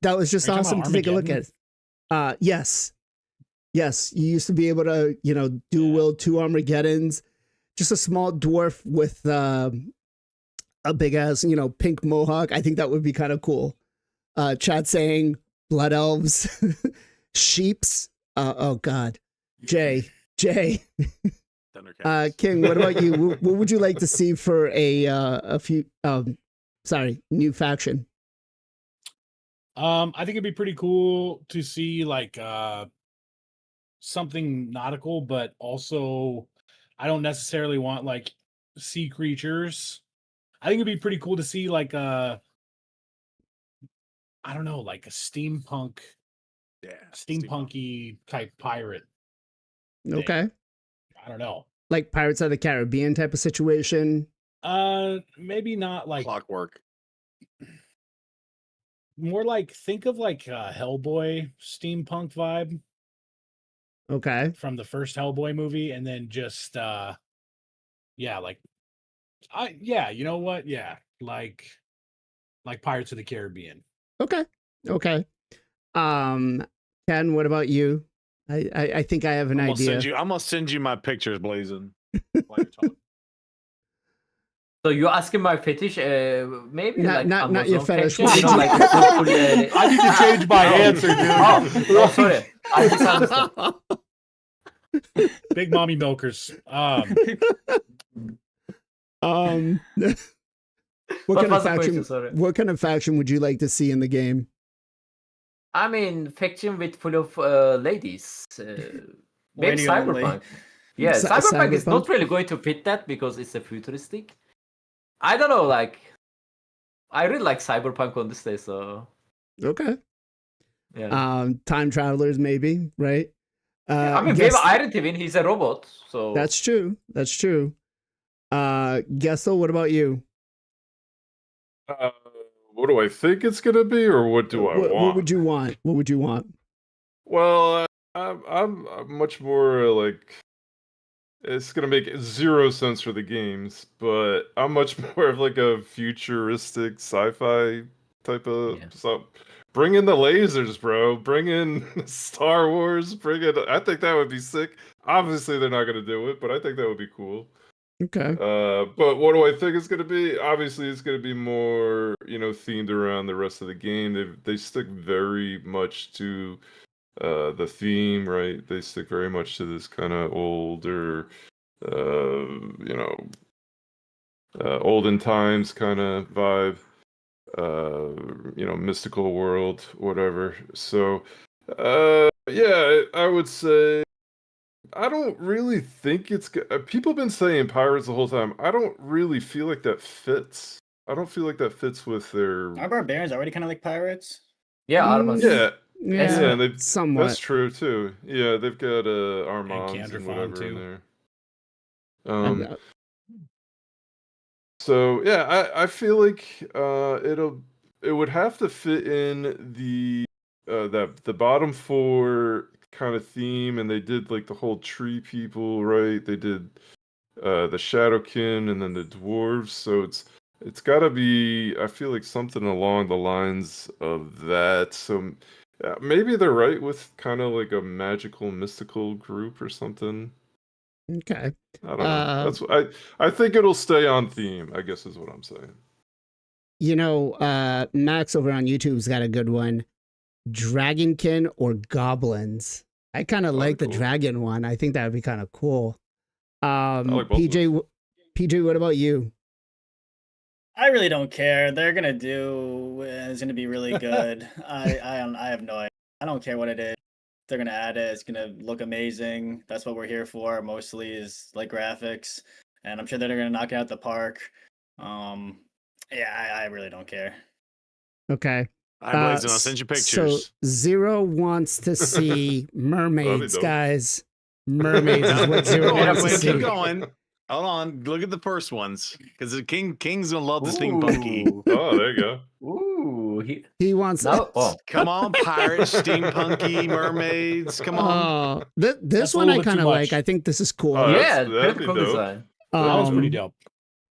S1: That was just
S2: Are you talking
S1: awesome
S2: about
S1: to take a look at. Yes, you used to be able to, dual wield 2 Armageddons. Just a small dwarf with a big ass, pink mohawk. I think that would be kind of cool. Chat saying blood elves, sheeps. Oh God, Jay. King, what about you? What would you like to see for a new faction?
S2: I think it'd be pretty cool to see like something nautical, but also I don't necessarily want like sea creatures. I think it'd be pretty cool to see like I don't know, like a steampunk, steampunky type pirate.
S1: Okay.
S2: I don't know.
S1: Like Pirates of the Caribbean type of situation.
S2: Maybe not like
S5: Clockwork.
S2: More like think of like Hellboy steampunk vibe.
S1: Okay.
S2: From the first Hellboy movie, and then just you know what? Yeah, like Pirates of the Caribbean.
S1: Okay. Ken, what about you? I think I have an idea.
S5: I'm gonna send you my pictures, Blazing. while you're talking.
S4: So you asking my fetish? Maybe
S1: not your fetish.
S4: Faction,
S2: I need to change my answer, dude.
S4: Oh, sorry. I misunderstood.
S2: Big mommy milkers.
S1: What kind of faction? What kind of faction would you like to see in the game?
S4: I mean, faction with full of ladies. Maybe
S3: Lady
S4: cyberpunk.
S3: only.
S4: Yeah, cyberpunk is
S1: Cyberpunk?
S4: not really going to fit that because it's a futuristic. I don't know, like I really like cyberpunk on this day, so
S1: Okay.
S4: yeah.
S1: Time travelers, maybe, right?
S4: I mean, we have Iron Twin. He's a robot, so
S1: That's true. Gessel, what about you?
S6: What do I think it's gonna be, or what do I want?
S1: What would you want?
S6: Well, I'm much more like it's gonna make 0 sense for the games, but I'm much more of like a futuristic sci-fi type of stuff. Bring in the lasers, bro. Bring in Star Wars. I think that would be sick. Obviously, they're not gonna do it, but I think that would be cool.
S1: Okay.
S6: But what do I think it's gonna be? Obviously, it's gonna be more, themed around the rest of the game. They stick very much to the theme, right? They stick very much to this kind of older, olden times kind of vibe. Mystical world, whatever. So, yeah, I would say. I don't really think it's people have been saying pirates the whole time. I don't really feel like that fits. I don't feel like that fits with their.
S3: Our barbarians already kind of like pirates.
S4: yeah, Armas.
S6: Yeah,
S1: Yeah,
S6: and
S1: somewhat.
S6: that's true too. Yeah, they've got Armands and
S2: Canderfon,
S6: whatever
S2: too.
S6: in there. So yeah, I feel like it would have to fit in the the bottom 4 kind of theme, and they did like the whole tree people, right? They did the Shadowkin and then the dwarves, so it's got to be, I feel like, something along the lines of that. So maybe they're right with kind of like a magical mystical group or something.
S1: Okay.
S6: I don't know. That's what I think it'll stay on theme, I guess is what I'm saying.
S1: You know, Max over on YouTube's got a good one. Dragonkin or goblins? I kind of like the
S6: cool.
S1: dragon one. I think that would be kind of cool.
S6: like both of
S1: PJ, what about you?
S3: I really don't care. They're gonna do. It's gonna be really good. I have no idea. I don't care what it is. They're gonna add it. It's gonna look amazing. That's what we're here for. Mostly is like graphics, and I'm sure they're gonna knock it out the park. Yeah, I really don't care.
S1: Okay.
S5: I Blazing, I'll send you pictures.
S1: So Zero wants to see mermaids,
S6: dope.
S1: guys. Mermaids is what Zero wants to see.
S5: Keep going. Hold on. Look at the first ones. Because the King's gonna love the steampunky.
S4: Ooh.
S6: Oh, there you go.
S4: Ooh,
S1: He wants
S4: no. Oh,
S5: Come on, pirates, steampunky, mermaids. Come on.
S1: This
S2: That's a
S1: one I
S2: little bit
S1: kind of
S2: too
S1: like.
S2: much.
S1: I think this is cool.
S6: Oh,
S4: yeah,
S6: that'd
S4: pretty
S6: be
S4: cool
S6: dope.
S4: design.
S2: That was pretty
S1: Um,
S2: dope.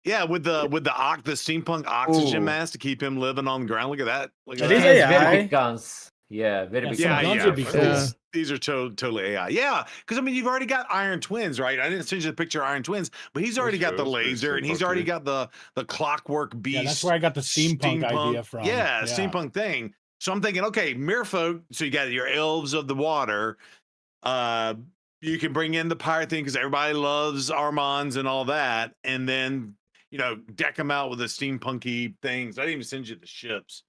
S5: Yeah, with the steampunk oxygen
S4: Ooh.
S5: mask to keep him living on the ground. Look at that. Look
S3: Are
S5: at
S3: these
S5: that.
S4: He has very
S3: AI?
S4: big guns. Yeah, very
S2: Yeah,
S4: big
S2: some
S5: Yeah,
S4: guns.
S2: guns would be cool.
S1: Yeah.
S5: These are totally AI. Yeah, because I mean, you've already got Iron Twins, right? I didn't send you the picture of Iron Twins, but he's already got the
S6: shows pretty
S5: laser and he's already
S6: steampunky.
S5: got the clockwork beast.
S2: Yeah, that's where I got the steampunk idea from.
S5: Yeah, steampunk thing. So I'm thinking, okay, merfolk. So you got your elves of the water. You can bring in the pirate thing because everybody loves Armands and all that, and then deck them out with the steampunky things. I didn't even send you the ships.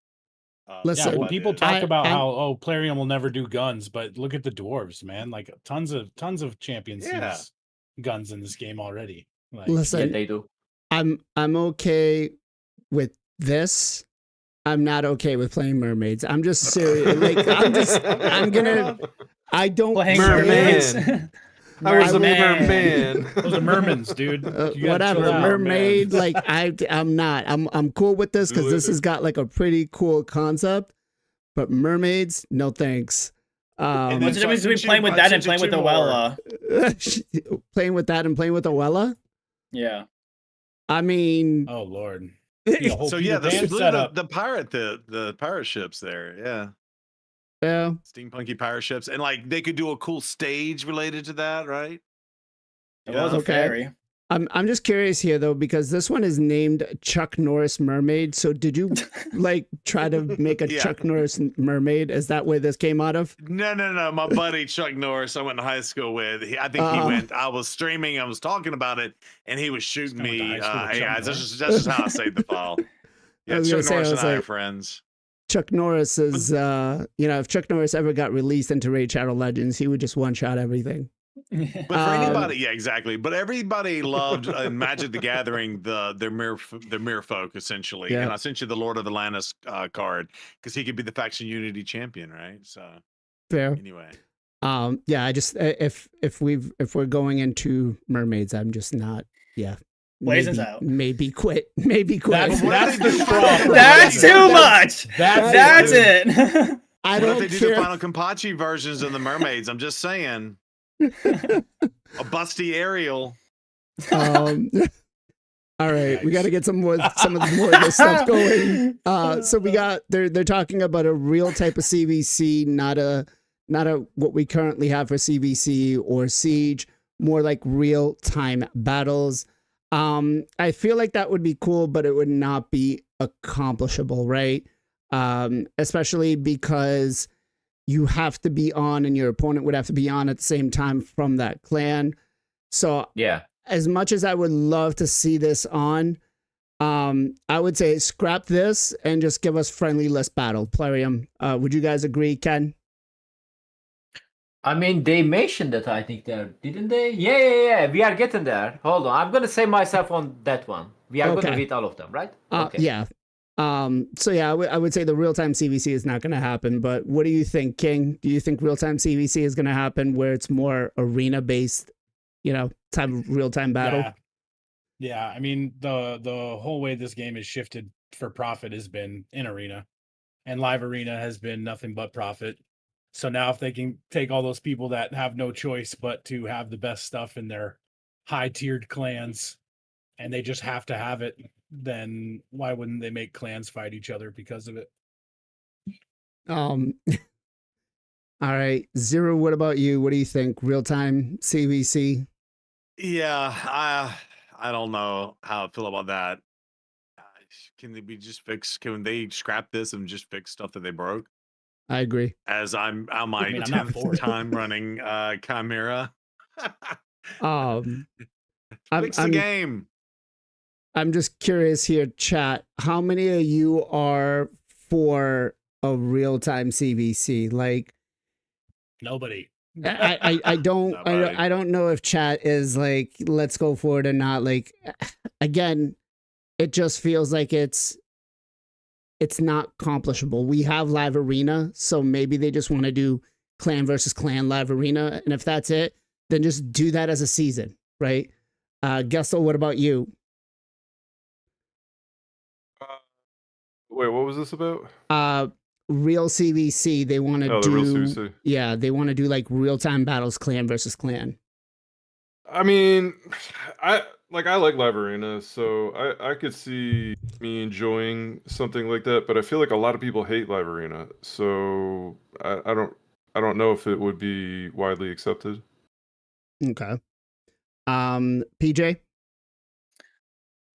S1: Listen,
S2: Yeah, well, people talk
S1: I-
S2: about
S1: I-
S2: how Plarium will never do guns, but look at the dwarves, man. Like tons of champions
S5: Yeah.
S2: use guns in this game already. Like,
S4: Yeah,
S1: listen,
S4: they do.
S1: I'm okay with this. I'm not okay with playing mermaids. I'm just serious. Like I don't
S3: Playing
S1: care.
S3: mermaids.
S6: I was a
S3: Merman.
S6: merman.
S2: those are mermans, dude. You gotta chill
S1: Whatever,
S2: out,
S1: mermaid.
S2: man.
S1: Like I'm not. I'm cool with this because this has got like a pretty cool concept. But mermaids, no thanks.
S5: And then
S3: What's the
S5: so I
S3: difference between
S5: sent
S3: playing
S5: you-
S3: with
S5: I
S3: that and
S5: sent you
S3: playing with
S5: two more.
S3: Oella?
S1: Playing with that and playing with Oella.
S3: Yeah.
S1: I mean,
S2: Oh Lord. Be a whole
S5: So
S2: Peter
S5: yeah, the
S2: Pan
S5: split
S2: setup.
S5: the pirate ships there. Yeah.
S1: yeah.
S5: Steampunky pirate ships. And like they could do a cool stage related to that, right?
S3: It was a
S1: Okay.
S3: fairy.
S1: I'm just curious here though because this one is named Chuck Norris Mermaid. So did you like try to make a
S5: Yeah.
S1: Chuck Norris mermaid? Is that where this came out of?
S5: No. My buddy Chuck Norris, I went to high school with. I think he went. I was streaming. I was talking about it, and he was shooting
S2: I went to
S5: me.
S2: high school with
S5: Hey
S2: Chuck
S5: guys,
S2: Norris.
S5: that's just how I saved the file.
S1: I
S5: Yeah,
S1: was
S5: Chuck
S1: gonna say,
S5: Norris
S1: I
S5: and
S1: was
S5: I are
S1: like-
S5: friends.
S1: Chuck Norris is, if Chuck Norris ever got released into Raid Shadow Legends, he would just one shot everything.
S5: But for anybody, yeah, exactly. But everybody loved in Magic the Gathering the mere folk essentially.
S1: Yeah.
S5: And I sent you the Lord of Atlantis card because he could be the faction unity champion, right? So
S1: Fair.
S5: anyway,
S1: Yeah. I just if we're going into mermaids, I'm just not. Yeah.
S3: Blazing's
S1: maybe,
S3: out.
S1: Maybe quit. Maybe quit.
S2: That's the straw. for
S3: That's
S2: Blazing.
S3: too much. That's
S2: it.
S3: it.
S1: I
S5: what if
S1: don't
S5: they do the
S1: care.
S5: Final Kampachi versions of the mermaids? I'm just saying. A busty Ariel.
S1: All right, we got to get some more of this stuff going. So we got they're talking about a real type of CVC, not a what we currently have for CVC or Siege, more like real time battles. I feel like that would be cool, but it would not be accomplishable, right? Especially because you have to be on and your opponent would have to be on at the same time from that clan. So
S4: Yeah.
S1: as much as I would love to see this on, I would say scrap this and just give us friendly list battle. Plarium. Would you guys agree, Ken?
S4: I mean, they mentioned that, I think, there, didn't they? Yeah. We are getting there. Hold on. I'm going to say myself on that one. We are going
S1: Okay.
S4: to read all of them, right?
S1: Yeah. So yeah, I would say the real-time CVC is not going to happen, but what do you think, King? Do you think real-time CVC is going to happen where it's more arena-based, type of real-time battle?
S2: Yeah. I mean, the whole way this game has shifted for profit has been in arena, and live arena has been nothing but profit. So now if they can take all those people that have no choice but to have the best stuff in their high tiered clans and they just have to have it, then why wouldn't they make clans fight each other because of it?
S1: All right, Zero, what about you? What do you think? Real-time CVC?
S5: Yeah, I don't know how I feel about that. Can they be just fix? Can they scrap this and just fix stuff that they broke?
S1: I agree.
S5: As I'm on my
S2: mean, I'm not
S5: 10th
S2: for it.
S5: time running Chimera.
S1: I'm
S5: Fix the
S1: I'm
S5: game.
S1: I'm just curious here, chat. How many of you are for a real time CVC? Like,
S2: Nobody.
S1: I don't
S5: Nobody.
S1: I don't know if chat is like, let's go for it or not. Like, again, it just feels like it's not accomplishable. We have live arena, so maybe they just want to do clan versus clan live arena, and if that's it, then just do that as a season, right? Gessel, what about you?
S6: Wait, what was this about?
S1: Real CVC, they want to
S6: Oh, the real
S1: do
S6: CVC.
S1: yeah, they want to do like real time battles, clan versus clan.
S6: I mean, I like Live Arena, so I could see me enjoying something like that, but I feel like a lot of people hate Live Arena, so I don't know if it would be widely accepted.
S1: Okay. PJ?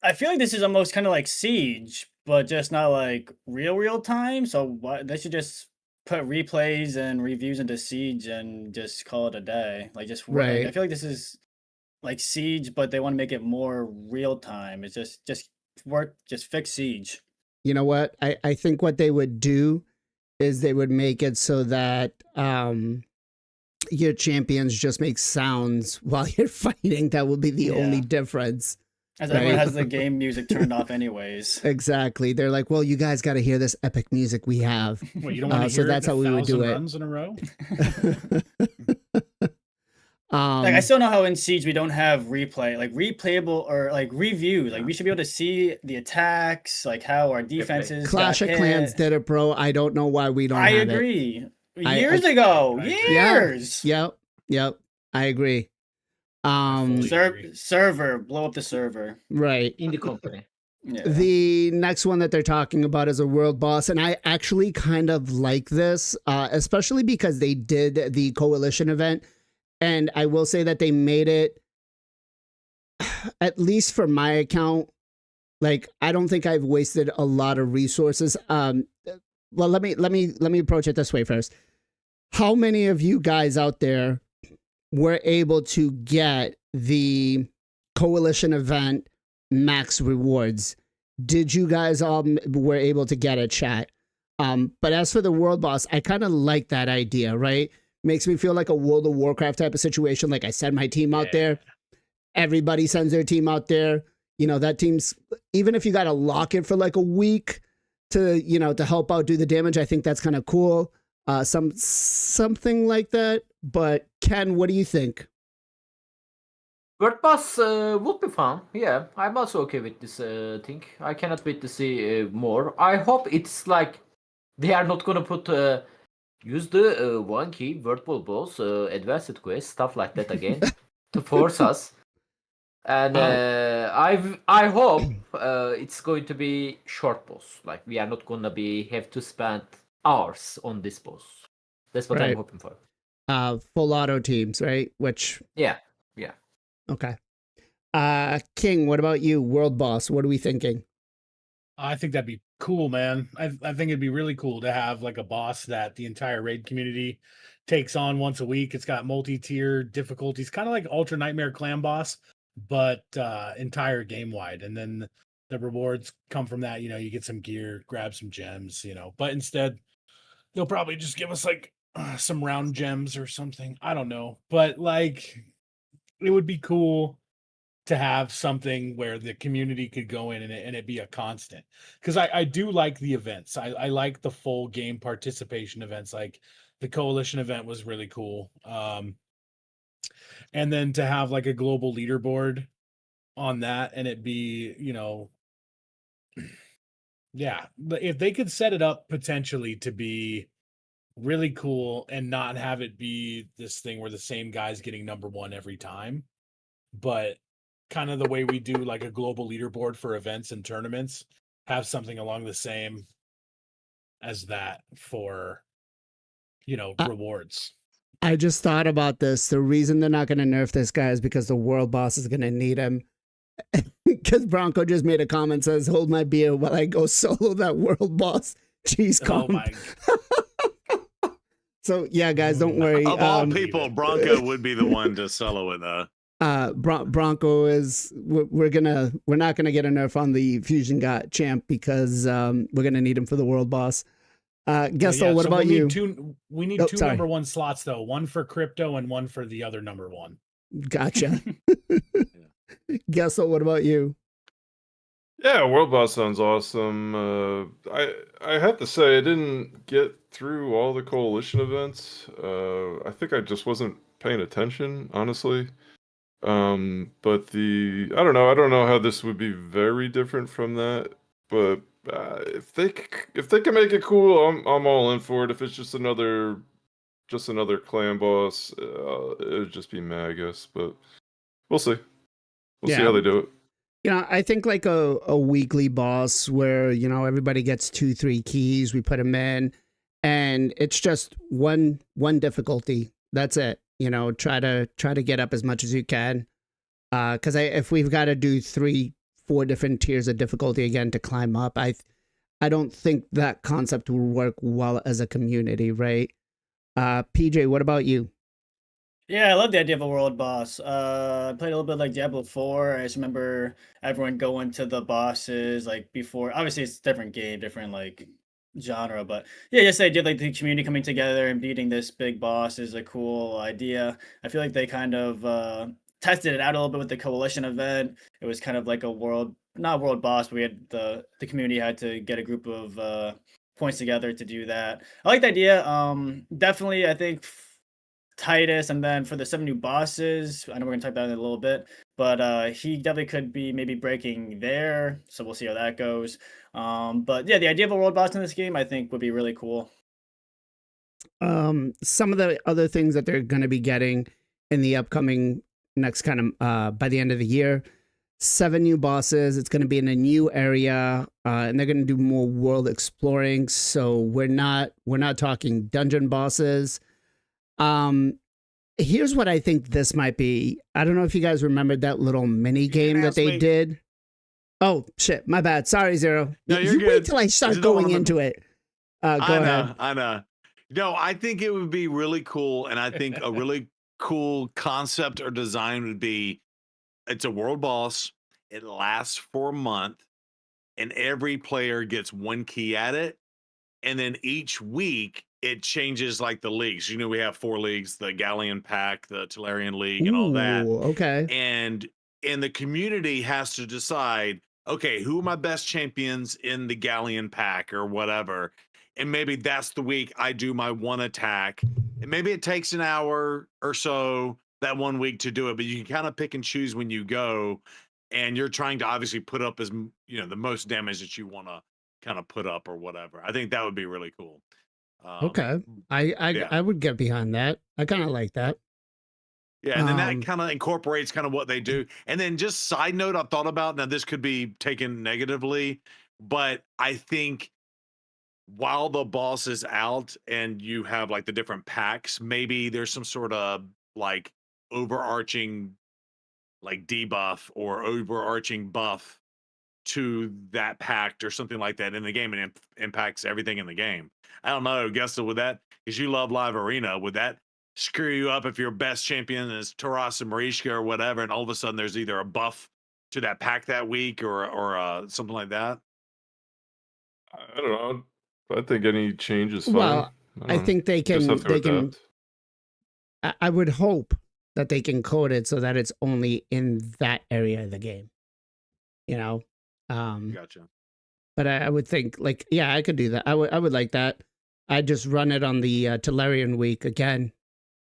S3: I feel like this is almost kind of like Siege, but just not like real time. So why they should just put replays and reviews into Siege and just call it a day. Like just like, I
S1: Right.
S3: feel like this is like Siege, but they want to make it more real time. It's just work, just fix Siege.
S1: You know what? I think what they would do is they would make it so that your champions just make sounds while you're fighting. That would be the only
S3: Yeah.
S1: difference.
S3: As
S1: Right.
S3: everyone has the game music turned off anyways.
S1: Exactly. They're like, well, you guys got to hear this epic music we have.
S2: What, you don't want to
S1: So
S2: hear
S1: that's
S2: it
S1: how we would do
S2: 1,000
S1: it.
S2: runs in a row?
S3: Like I still know how in Siege we don't have replay, like replayable or like reviews. Like we should be able to see the attacks, like how our defenses.
S1: Clash
S3: got
S1: of Clans
S3: hit.
S1: did it, bro. I don't know why we don't
S3: I
S1: have it.
S3: agree.
S1: I-
S3: Years ago,
S2: I agree.
S3: years.
S1: Yep. I agree.
S2: fully agree.
S3: Server, blow up the server.
S1: Right.
S4: In the company.
S3: Yeah.
S1: The next one that they're talking about is a world boss, and I actually kind of like this, especially because they did the coalition event, and I will say that they made it, at least for my account, like I don't think I've wasted a lot of resources. Well, let me approach it this way first. How many of you guys out there were able to get the coalition event max rewards? Did you guys all were able to get a chat? But as for the world boss, I kind of like that idea, right? Makes me feel like a World of Warcraft type of situation. Like I send my team out there, everybody sends their team out there. You know, that team's, even if you got to lock it for like a week to, you know, to help out do the damage, I think that's kind of cool. Something like that. But Ken, what do you think?
S4: World Boss would be fun. Yeah, I'm also okay with this thing. I cannot wait to see more. I hope it's like they are not gonna put use the one key World Boss advanced quest stuff like that again to force us. And I hope it's going to be short boss. Like we are not gonna have to spend hours on this boss. That's what
S1: Right.
S4: I'm hoping for.
S1: Full auto teams, right? Which
S4: Yeah.
S1: okay. King, what about you? World boss, what are we thinking?
S2: I think that'd be cool, man. I think it'd be really cool to have like a boss that the entire raid community takes on once a week. It's got multi-tier difficulties, kind of like Ultra Nightmare Clan boss, but entire game wide. And then the rewards come from that. You know, you get some gear, grab some gems, you know, but instead they'll probably just give us like some round gems or something. I don't know, but like it would be cool to have something where the community could go in and it be a constant, because I do like the events. I like the full game participation events. Like the coalition event was really cool, and then to have like a global leaderboard on that and it be, you know, yeah, but if they could set it up potentially to be really cool and not have it be this thing where the same guy's getting number one every time, but kind of the way we do like a global leaderboard for events and tournaments, have something along the same as that for, you know, rewards.
S1: I just thought about this. The reason they're not going to nerf this guy is because the world boss is going to need him. Because Bronco just made a comment, says, "Hold my beer while I go solo that world boss." Jeez,
S2: Oh
S1: calm.
S2: my!
S1: So yeah, guys, don't worry.
S5: Of all people, Bronco would be the one to solo it though.
S1: Bronco is we're not gonna get a nerf on the Fusion champ because we're gonna need him for the world boss. Gusto, what about you?
S2: We need two
S1: sorry.
S2: number one slots though. One for crypto and one for the other number one.
S1: Gotcha. Gusto, what about you?
S6: Yeah, World Boss sounds awesome. I have to say I didn't get through all the coalition events. I think I just wasn't paying attention, honestly. But I don't know how this would be very different from that. But if they can make it cool, I'm all in for it. If it's just another clan boss, it would just be meh, I guess. But we'll see. We'll see how they do it.
S1: You know, I think like a weekly boss where, you know, everybody gets 2-3 keys, we put them in, and it's just one difficulty. That's it. You know, try to get up as much as you can. Because if we've got to do 3-4 different tiers of difficulty again to climb up, I don't think that concept will work well as a community, right? PJ, what about you?
S3: Yeah, I love the idea of a world boss. I played a little bit like Diablo 4. I just remember everyone going to the bosses like before. Obviously, it's a different game, different like genre, but yeah, just the idea of like the community coming together and beating this big boss is a cool idea. I feel like they kind of tested it out a little bit with the coalition event. It was kind of like a not world boss, but we had the community had to get a group of points together to do that. I like the idea. Definitely, I think Titus, and then for the 7 new bosses, I know we're gonna talk about it in a little bit, but he definitely could be maybe breaking there, so we'll see how that goes. But yeah, the idea of a world boss in this game, I think, would be really cool.
S1: Some of the other things that they're going to be getting in the upcoming next kind of by the end of the year, 7 new bosses. It's going to be in a new area, and they're going to do more world exploring. So we're not talking dungeon bosses. Here's what I think this might be. I don't know if you guys remembered that little mini game that they did. Oh shit, my bad. Sorry, Zero.
S5: No, you're
S1: you
S5: good.
S1: wait till I start going into it. Go ahead.
S5: I know. No, I think it would be really cool, and I think a really cool concept or design would be it's a world boss. It lasts for a month, and every player gets 1 key at it, and then each week it changes like the leagues. You know, we have 4 leagues: the Galleon Pack, the Telerian League, and all that.
S1: Okay.
S5: And the community has to decide, okay, who are my best champions in the Galleon Pack or whatever. And maybe that's the week I do my 1 attack. And maybe it takes an hour or so that 1 week to do it, but you can kind of pick and choose when you go. And you're trying to obviously put up as, you know, the most damage that you want to kind of put up or whatever. I think that would be really cool.
S1: Okay. I would get behind that. I kind of like that.
S5: Yeah, and then that kind of incorporates kind of what they do. And then just side note, I thought about, now this could be taken negatively, but I think while the boss is out and you have like the different packs, maybe there's some sort of like overarching like debuff or overarching buff to that pact or something like that in the game, and it impacts everything in the game. I don't know, Gusta, would that, because you love Live Arena, would that screw you up if your best champion is Taras and Marishka or whatever, and all of a sudden there's either a buff to that pack that week or something like that?
S6: I don't know. I think any change is fine.
S1: Well, I think they can.
S6: Just have to
S1: They can.
S6: adapt.
S1: I would hope that they can code it so that it's only in that area of the game. You know.
S5: Gotcha.
S1: But I would think, like, yeah, I could do that. I would like that. I'd just run it on the Telerian week again.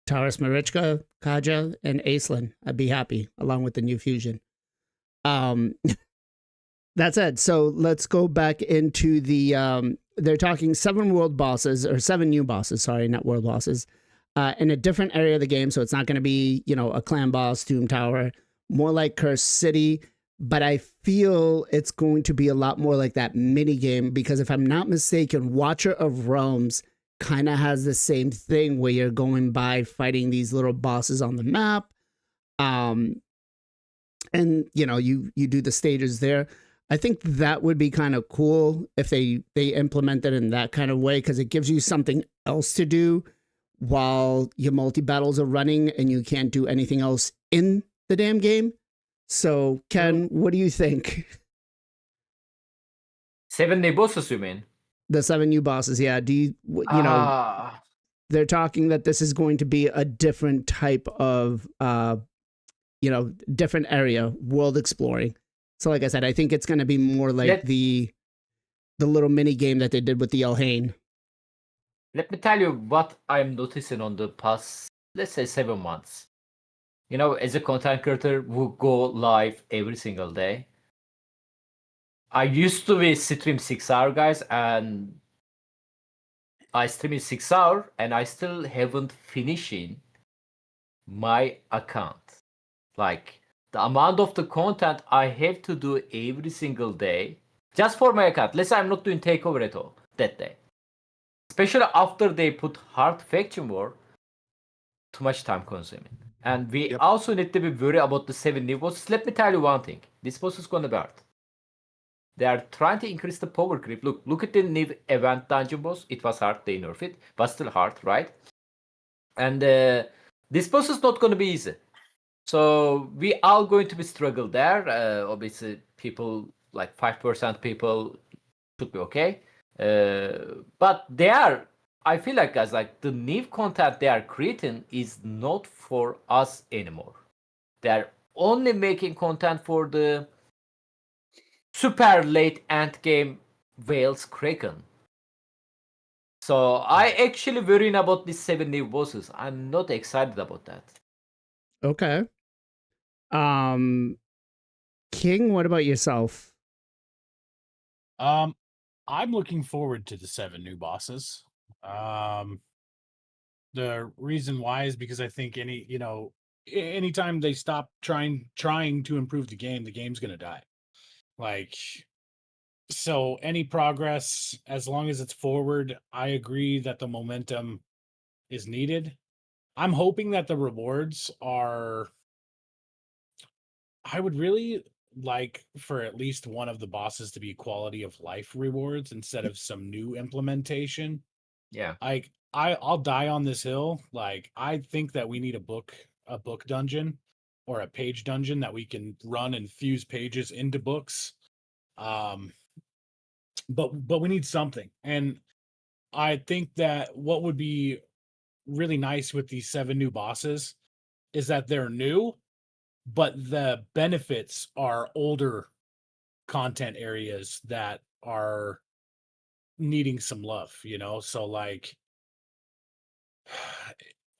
S1: Taras, Marichka, Kaja, and Aislinn. I'd be happy, along with the new fusion. That's it. So let's go back into the. They're talking 7 world bosses, or 7 new bosses. Sorry, not world bosses. In a different area of the game, so it's not going to be, you know, a clan boss, Doom Tower, more like Cursed City. But I feel it's going to be a lot more like that mini game, because if I'm not mistaken, Watcher of Realms kind of has the same thing where you're going by fighting these little bosses on the map. And you know, you do the stages there. I think that would be kind of cool if they implement it in that kind of way, because it gives you something else to do while your multi battles are running and you can't do anything else in the damn game. So Ken, what do you think?
S4: 7 new bosses, you mean?
S1: The 7 new bosses, yeah. Do you know, they're talking that this is going to be a different type of you know, different area, world exploring. So like I said, I think it's going to be more like the little mini game that they did with the Elhain.
S4: Let me tell you what I'm noticing on the past, let's say 7 months. You know, as a content creator who go live every single day, I used to be stream 6 hour, guys, and I stream in 6 hour, and I still haven't finishing my account. Like, the amount of the content I have to do every single day, just for my account. Let's say I'm not doing takeover at all that day. Especially after they put hard faction war, too much time consuming. And we also need to be worried about the 7 new bosses. Let me tell you one thing. This boss is gonna be hard. They are trying to increase the power creep. Look at the new event dungeon boss. It was hard, they nerfed it, but still hard, right? And this boss is not gonna be easy. So we are going to be struggle there. Obviously, people like 5% people should be okay. But they are, I feel like, guys, like the new content they are creating is not for us anymore. They're only making content for the super late end game Whales Kraken. So I actually worrying about these 7 new bosses. I'm not excited about that.
S1: Okay. King, what about yourself?
S2: I'm looking forward to the 7 new bosses. The reason why is because I think anytime they stop trying to improve the game's gonna die. Like, so any progress, as long as it's forward, I agree that the momentum is needed. I'm hoping that the rewards are. I would really like for at least one of the bosses to be quality of life rewards instead of some new implementation.
S4: Yeah.
S2: Like, I'll die on this hill. Like, I think that we need a book dungeon or a page dungeon that we can run and fuse pages into books. But we need something. And I think that what would be really nice with these 7 new bosses is that they're new, but the benefits are older content areas that are needing some love, you know? So like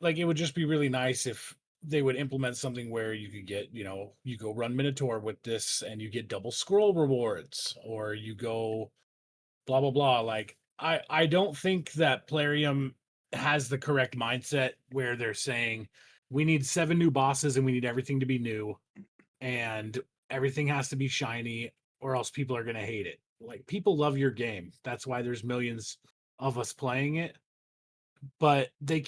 S2: it would just be really nice if they would implement something where you could get, you go run Minotaur with this and you get double scroll rewards, or you go blah blah blah. Like, I don't think that Plarium has the correct mindset where they're saying we need 7 new bosses and we need everything to be new and everything has to be shiny or else people are going to hate it. Like, people love your game. That's why there's millions of us playing it. But they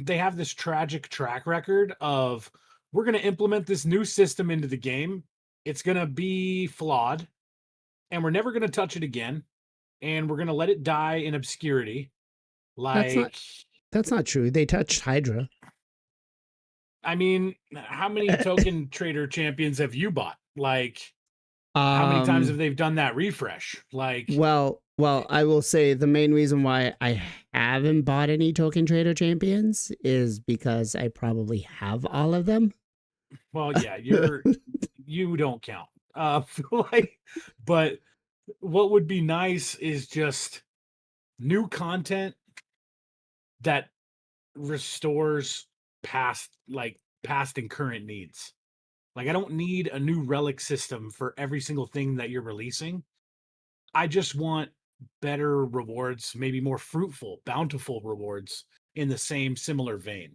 S2: have this tragic track record of, we're going to implement this new system into the game. It's going to be flawed and we're never going to touch it again. And we're going to let it die in obscurity. Like,
S1: That's not true. They touched Hydra.
S2: I mean, how many token trader champions have you bought? Like, how many times have they done that refresh? Like,
S1: well, I will say the main reason why I haven't bought any token trader champions is because I probably have all of them.
S2: Well, yeah, you don't count. But what would be nice is just new content that restores past and current needs. Like, I don't need a new relic system for every single thing that you're releasing. I just want better rewards, maybe more fruitful, bountiful rewards in the similar vein,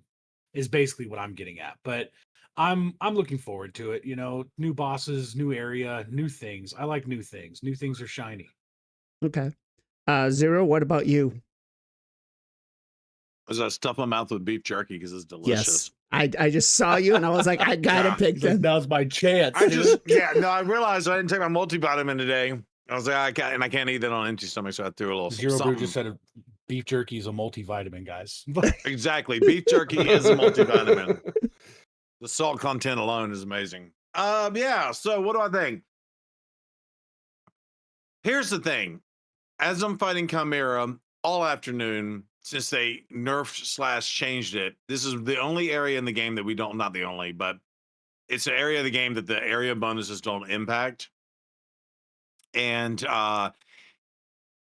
S2: is basically what I'm getting at. But I'm looking forward to it. New bosses, new area, new things. I like new things. New things are shiny.
S1: Okay. Zero, what about you?
S5: As I stuff my mouth with beef jerky because it's delicious.
S1: Yes. I just saw you and I was like, I gotta
S5: Yeah.
S1: pick
S2: He's like,
S1: them.
S2: now's my chance.
S5: I
S2: dude."
S5: I realized I didn't take my multivitamin today. I was like, I can't eat that on an empty stomach, so I threw a little
S2: Zero Brew
S5: something.
S2: just said beef jerky is a multivitamin, guys.
S5: Exactly. Beef jerky is a multivitamin. The salt content alone is amazing. Yeah. So what do I think? Here's the thing. As I'm fighting Chimera all afternoon, since they nerfed / changed it, this is the only area in the game that we don't, not the only, but it's an area of the game that the area bonuses don't impact. And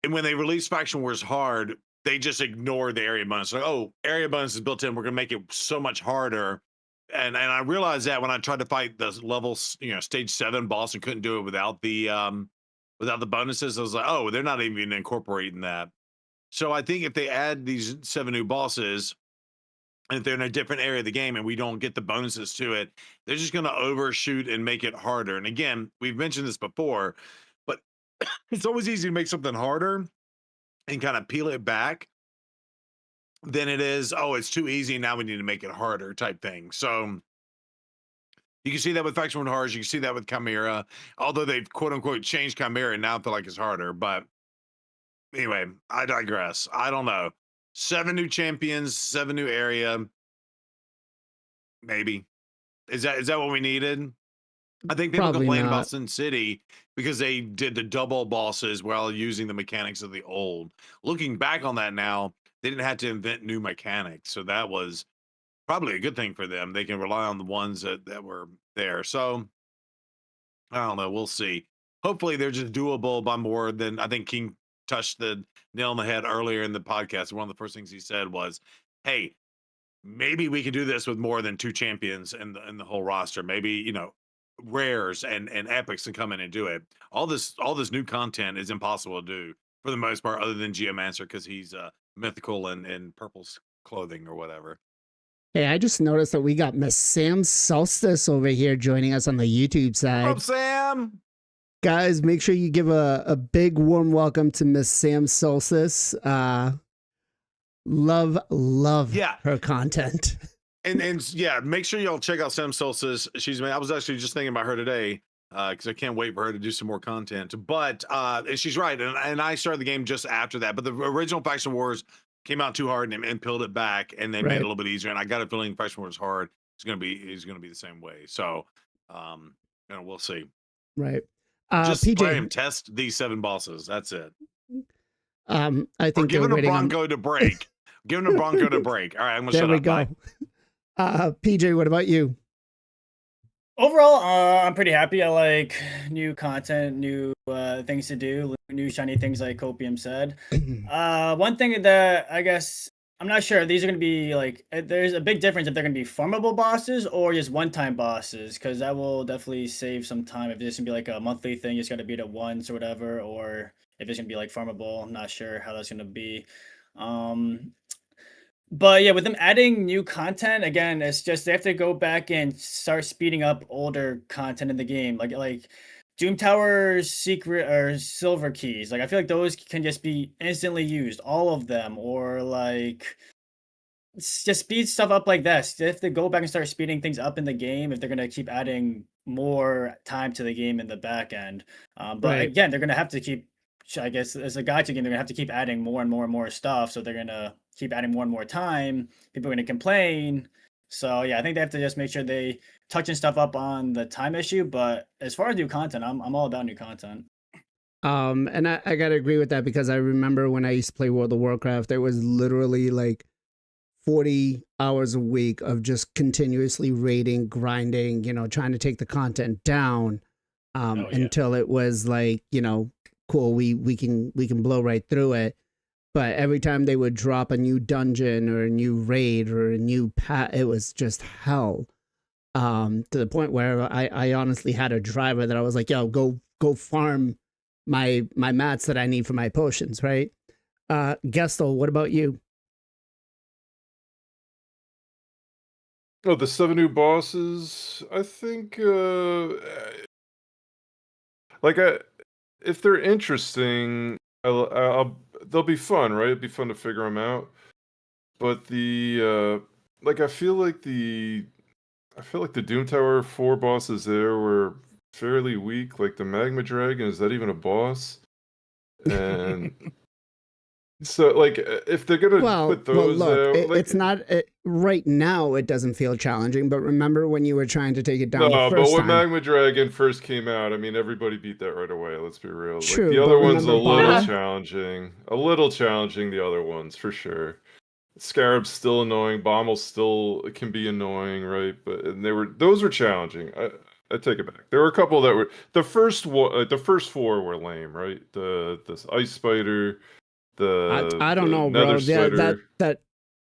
S5: when they release Faction Wars Hard, they just ignore the area bonus. Like, oh, area bonus is built in. We're gonna make it so much harder. And I realized that when I tried to fight the levels, stage 7 boss and couldn't do it without the bonuses, I was like, oh, they're not even incorporating that. So I think if they add these 7 new bosses, and if they're in a different area of the game and we don't get the bonuses to it, they're just going to overshoot and make it harder. And again, we've mentioned this before, but it's always easy to make something harder and kind of peel it back than it is, oh, it's too easy, now we need to make it harder type thing. So you can see that with Faction Wars Hard, you can see that with Chimera, although they've quote unquote changed Chimera and now I feel like it's harder. But anyway, I digress. I don't know. 7 new champions, 7 new area. Maybe. Is that what we needed? I think people
S1: Probably
S5: complain
S1: not.
S5: about Sin City because they did the double bosses while using the mechanics of the old. Looking back on that now, they didn't have to invent new mechanics. So that was probably a good thing for them. They can rely on the ones that were there. So I don't know. We'll see. Hopefully they're just doable by more than, I think King touched the nail on the head earlier in the podcast. One of the first things he said was, hey, maybe we can do this with more than 2 champions in the whole roster. Maybe, rares and epics can come in and do it. All this new content is impossible to do for the most part, other than Geomancer, because he's mythical and in purple's clothing or whatever.
S1: Hey, I just noticed that we got Miss Sam Solstice over here joining us on the YouTube side.
S5: What's up, Sam?
S1: Guys, make sure you give a big warm welcome to Miss Sam Solstice. Love
S5: Yeah.
S1: her content.
S5: And yeah, make sure y'all check out Sam Solstice. I was actually just thinking about her today because I can't wait for her to do some more content. But and she's right, and I started the game just after that. But the original Faction Wars came out too hard and peeled it back, and they made it a little bit easier. And I got a feeling Faction Wars Hard is gonna be the same way. So we'll see.
S1: Right.
S5: Just
S1: PJ,
S5: play and test these 7 bosses. That's it.
S1: I
S5: Or
S1: think
S5: giving
S1: they're
S5: a
S1: waiting on.
S5: Bronco to break. Giving a Bronco to break. All right, I'm gonna
S1: There
S5: shut
S1: we
S5: up.
S1: go.
S5: Bye.
S1: PJ, what about you?
S3: Overall, I'm pretty happy. I like new content, new things to do, new shiny things like Copium said. One thing that I guess I'm not sure, these are going to be like, there's a big difference if they're going to be farmable bosses or just one-time bosses, because that will definitely save some time. If it's going to be like a monthly thing, you just got to beat it once or whatever, or if it's going to be like farmable, I'm not sure how that's going to be. But yeah, with them adding new content, again, it's just they have to go back and start speeding up older content in the game, like Doom Tower's secret or silver keys. Like I feel like those can just be instantly used, all of them, or like just speed stuff up like this. They have to go back and start speeding things up in the game if they're gonna keep adding more time to the game in the back end. But again, they're gonna have to keep. I guess as a gacha game, they're gonna have to keep adding more and more and more stuff. So they're gonna keep adding more and more time. People are gonna complain. So yeah, I think they have to just make sure they touching stuff up on the time issue. But as far as new content, I'm all about new content.
S1: And I gotta agree with that, because I remember when I used to play World of Warcraft, there was literally like 40 hours a week of just continuously raiding, grinding, trying to take the content down until it was like, cool, we can blow right through it. But every time they would drop a new dungeon or a new raid or a new it was just hell. To the point where I honestly had a driver that I was like, yo, go farm my mats that I need for my potions, right? Gestel, what about you?
S6: Oh, the 7 new bosses, I think if they're interesting, they'll be fun, right? It'd be fun to figure them out. but the like I feel like the Doom Tower 4 bosses there were fairly weak. Like the Magma Dragon, is that even a boss? And so, like, if they're gonna put those
S1: look,
S6: out, like,
S1: it's not right now. It doesn't feel challenging, but remember when you were trying to take it down
S6: no,
S1: the
S6: but
S1: first
S6: when
S1: time.
S6: Magma Dragon first came out, I mean, everybody beat that right away. Let's be real.
S1: True,
S6: like, the
S1: but
S6: other one's a
S1: remember
S6: little
S1: Bomb?
S6: challenging. A little challenging, the other ones, for sure. Scarab's still annoying. Bommel still can be annoying, right? But and those were challenging. I take it back. There were a couple that were the first 4 were lame, right? This Ice Spider,
S1: I don't
S6: the
S1: know,
S6: Nether
S1: bro.
S6: Spider.
S1: That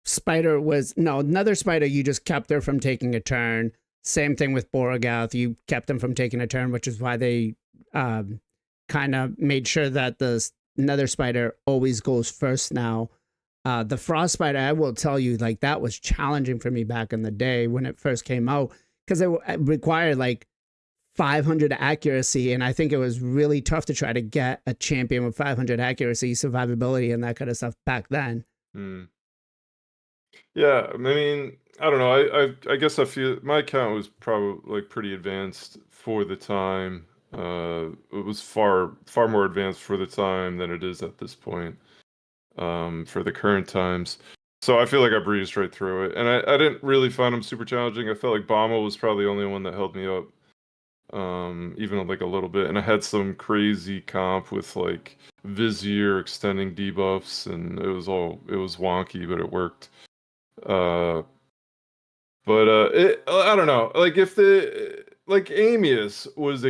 S1: spider was Nether Spider. You just kept her from taking a turn. Same thing with Borogoth. You kept them from taking a turn, which is why they kind of made sure that the Nether Spider always goes first now. The Frost Spider, I will tell you, like that was challenging for me back in the day when it first came out because it required like 500 accuracy, and I think it was really tough to try to get a champion with 500 accuracy, survivability, and that kind of stuff back then.
S6: Yeah, I mean, I don't know. I guess I feel my account was probably like pretty advanced for the time. It was far more advanced for the time than it is at this point. For the current times. So I feel like I breezed right through it. And I didn't really find them super challenging. I felt like Bommel was probably the only one that held me up. Even like a little bit. And I had some crazy comp with like Vizier extending debuffs, and it was wonky, but it worked. I don't know. Like if Amius was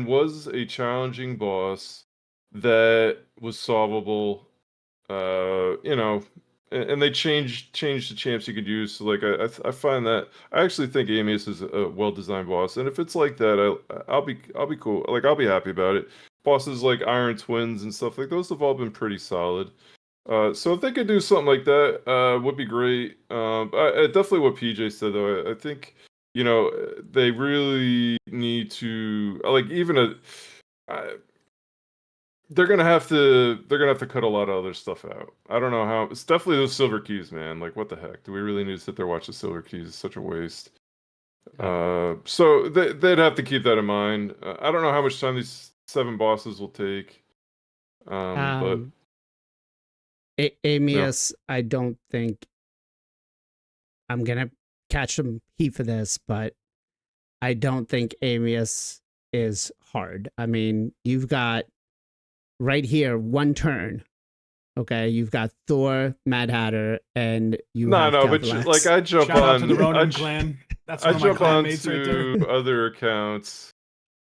S6: was a challenging boss that was solvable. You know, and they changed the champs you could use. So like I find that I actually think Amius is a well-designed boss, and if it's like that, I'll be cool. Like I'll be happy about it. Bosses like Iron Twins and stuff like those have all been pretty solid. So if they could do something like that, would be great. Definitely what PJ said though. I think they really need to like even they're gonna have to cut a lot of other stuff out. I don't know how. It's definitely those silver keys, man. Like, what the heck? Do we really need to sit there and watch the silver keys? It's such a waste. So they'd have to keep that in mind. I don't know how much time these 7 bosses will take. But
S1: Amius, I don't think I'm gonna catch some heat for this, but I don't think Amius is hard. I mean, you've got right here 1 turn. Okay, you've got Thor, Mad Hatter, and you.
S6: No,
S1: have
S6: but like I jump
S2: Shout
S6: on
S2: out to the Ronin clan. That's one
S6: I
S2: of my
S6: jump on
S2: clanmates right
S6: to
S2: there.
S6: other accounts.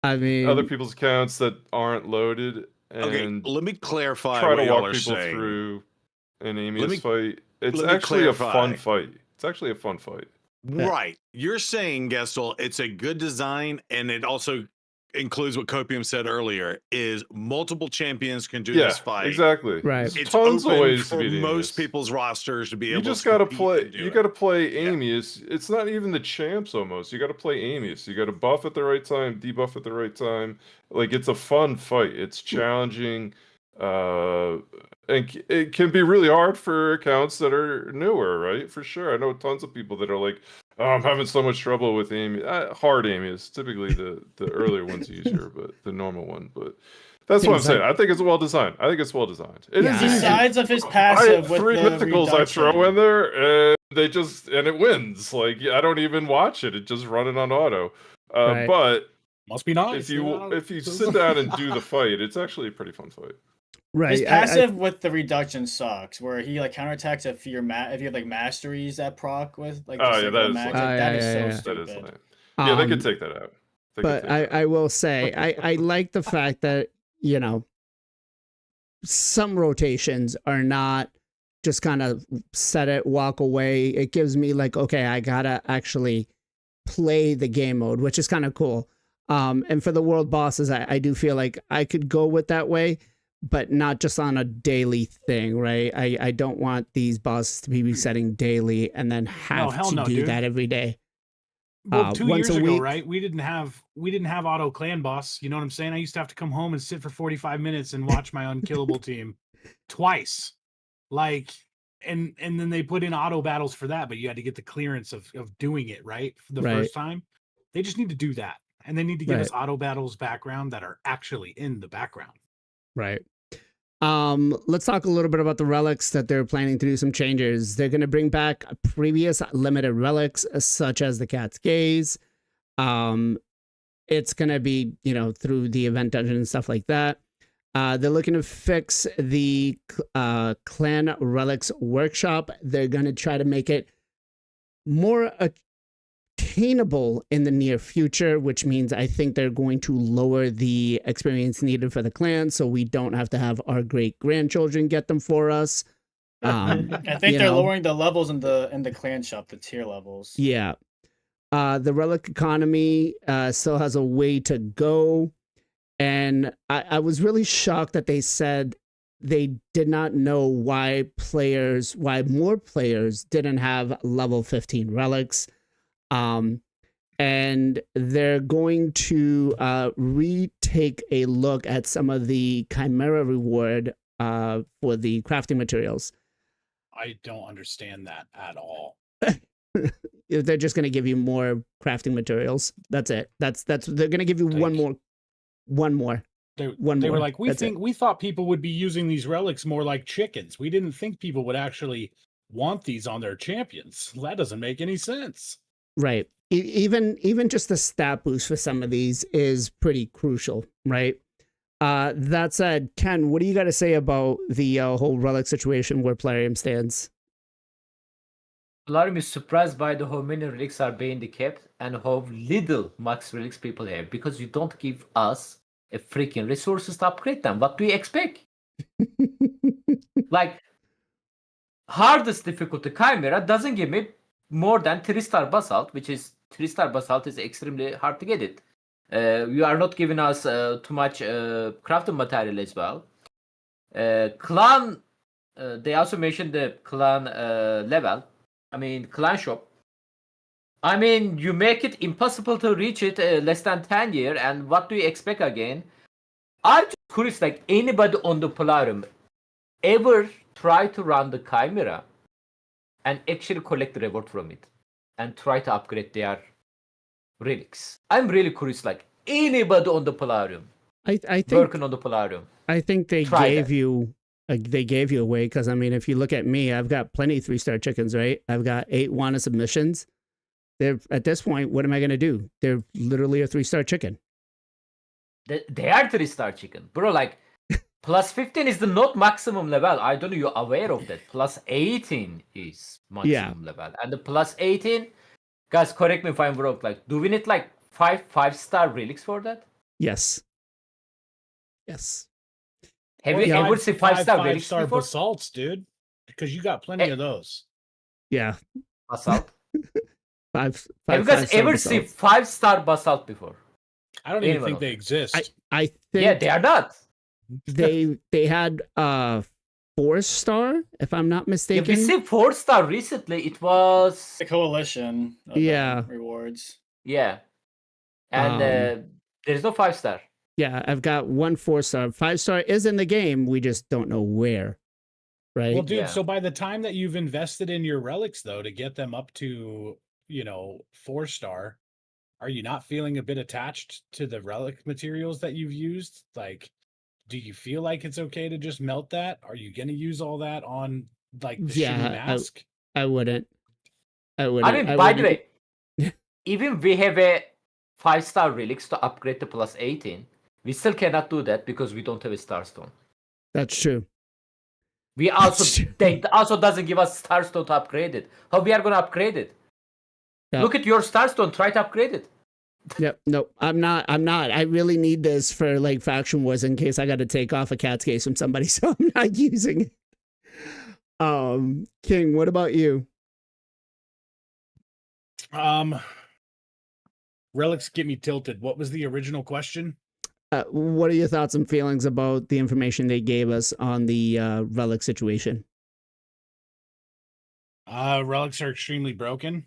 S1: I mean,
S6: other people's accounts that aren't loaded, and
S5: Okay, let me clarify
S6: try
S5: what
S6: to
S5: y'all
S6: walk
S5: are
S6: people
S5: saying.
S6: through an
S5: Let
S6: Amius
S5: me-
S6: fight. It's
S5: let me
S6: actually a fun
S5: clarify.
S6: fight. It's actually a fun fight.
S5: Right. You're saying, Gestel, it's a good design, and it also includes what Copium said earlier, is multiple champions can do this fight.
S6: Exactly.
S1: Right.
S6: There's
S5: It's
S6: tons of
S5: open
S6: ways
S5: for
S6: to beat
S5: most
S6: Amius.
S5: people's rosters to be
S6: You
S5: able
S6: just
S5: to
S6: gotta
S5: compete
S6: play.
S5: and do
S6: You
S5: it.
S6: gotta play
S5: Yeah.
S6: Amius. It's not even the champs almost. You gotta play Amius. You gotta buff at the right time, debuff at the right time. Like it's a fun fight. It's challenging. And it can be really hard for accounts that are newer, right? For sure. I know tons of people that are like, "Oh, I'm having so much trouble with Amius." Hard Amius. Typically the earlier one's easier, but the normal one. But that's what I'm saying. I think it's well designed. It is
S1: Yeah,
S6: easy.
S3: Besides of his
S6: I
S3: passive
S6: have
S3: with
S6: 3
S3: the
S6: mythicals I throw
S3: reduction.
S6: in there, and it wins. Like I don't even watch it; it just running on auto.
S1: Right.
S6: But
S2: Must be nice.
S6: if you sit down and do the fight, it's actually a pretty fun fight.
S1: right.
S3: His passive with the reduction sucks, where he like counterattacks if you have like masteries that proc with like
S6: Oh,
S3: the
S6: yeah,
S3: circle
S6: that is
S3: magic.
S6: lame.
S3: That is so
S1: yeah.
S6: That
S3: stupid.
S6: is lame. Yeah, they could
S1: Um,
S6: take that out. They could
S1: but
S6: take that out.
S1: I will say I like the fact that some rotations are not just kind of set it, walk away. It gives me like, okay, I gotta actually play the game mode, which is kind of cool. And for the world bosses, I do feel like I could go with that way, but not just on a daily thing, right? I don't want these bosses to be resetting daily and then have
S2: hell
S1: to
S2: no,
S1: do
S2: dude.
S1: that every day.
S2: Well, 2
S1: once
S2: years
S1: a
S2: ago,
S1: week.
S2: right? We didn't have auto clan boss. You know what I'm saying? I used to have to come home and sit for 45 minutes and watch my unkillable team twice. Like, and then they put in auto battles for that, but you had to get the clearance of doing it right for the
S1: Right.
S2: first time. They just need to do that, and they need to give us
S1: Right.
S2: auto battles background that are actually in the background.
S1: Right. Let's talk a little bit about the relics that they're planning to do some changes. They're going to bring back previous limited relics, such as the Cat's Gaze. It's going to be, through the event dungeon and stuff like that. They're looking to fix the Clan Relics Workshop. They're going to try to make it more attainable in the near future, which means I think they're going to lower the experience needed for the clan, so we don't have to have our great grandchildren get them for us.
S3: I think they're lowering the levels in the clan shop, the tier levels.
S1: Yeah. The relic economy still has a way to go. And I was really shocked that they said they did not know why more players didn't have level 15 relics. And they're going to retake a look at some of the Chimera reward for the crafting materials.
S2: I don't understand that at all.
S1: They're just going to give you more crafting materials. That's it. That's they're going to give you one more.
S2: They
S1: more.
S2: were like, we
S1: That's
S2: thought people would be using these relics more like chickens. We didn't think people would actually want these on their champions. That doesn't make any sense.
S1: Right. Even just the stat boost for some of these is pretty crucial, right? That said, Ken, what do you got to say about the whole relic situation where Plarium stands?
S4: Plarium is surprised by how many relics are being kept and how little max relics people have, because you don't give us a freaking resources to upgrade them. What do you expect? Like, hardest difficulty Chimera doesn't give me more than 3-star basalt, which is 3-star basalt is extremely hard to get it. You are not giving us too much crafting material as well. Clan, they also mentioned the clan level. I mean, clan shop. I mean, you make it impossible to reach it less than 10 years, and what do you expect again? I'm just curious, like, anybody on the Plarium ever try to run the Chimera and actually collect the reward from it and try to upgrade their relics? I'm really curious, like, anybody on the Plarium
S1: I think
S4: working on the Plarium.
S1: I think they
S4: Try
S1: gave
S4: that.
S1: you away, because I mean, if you look at me, I've got plenty of 3-star chickens, right? I've got 8 Wana submissions. They're at this point, what am I going to do? They're literally a 3-star chicken.
S4: They are 3-star chicken, bro. Like, plus 15 is the not maximum level. I don't know you're aware of that. Plus 18 is maximum level, and the plus 18, guys, correct me if I'm wrong. Like, do we need like 5-star relics for that?
S1: Yes.
S4: Have you ever seen 5-star relics
S2: five-star
S4: before?
S2: basalts, dude? Because you got plenty of those.
S1: Yeah.
S4: Basalt.
S1: Five.
S4: Have you guys
S1: five-star
S4: ever seen
S1: basalts.
S4: 5-star basalt before?
S2: I don't even
S4: Anyone
S2: think
S4: of
S2: they
S4: them.
S2: exist.
S1: I think
S4: Yeah, they are not.
S1: they had 4-star, if I'm not
S4: If
S1: mistaken.
S4: we see 4-star recently, it was
S3: The coalition. Of,
S1: Yeah.
S3: rewards.
S4: yeah, and there's no 5-star.
S1: Yeah, I've got 1 4-star. 5-star is in the game. We just don't know where. Right?
S2: Well, dude,
S4: Yeah.
S2: so by the time that you've invested in your relics, though, to get them up to, 4-star, are you not feeling a bit attached to the relic materials that you've used? Like, do you feel like it's okay to just melt that? Are you going to use all that on, like, the
S1: Yeah,
S2: shitty mask?
S1: I wouldn't.
S4: I mean, by the
S1: wouldn't.
S4: way, even we have a 5-star relics to upgrade to plus 18, we still cannot do that because we don't have a starstone.
S1: That's true.
S4: We also they also doesn't give us starstone to upgrade it. How we are gonna upgrade it?
S1: Yep.
S4: Look at your starstone. Try to upgrade it.
S1: Yep. No, I'm not. I really need this for like faction wars in case I got to take off a cat's case from somebody, so I'm not using it. King, what about you?
S2: Relics get me tilted. What was the original question?
S1: What are your thoughts and feelings about the information they gave us on the relic situation?
S2: Relics are extremely broken,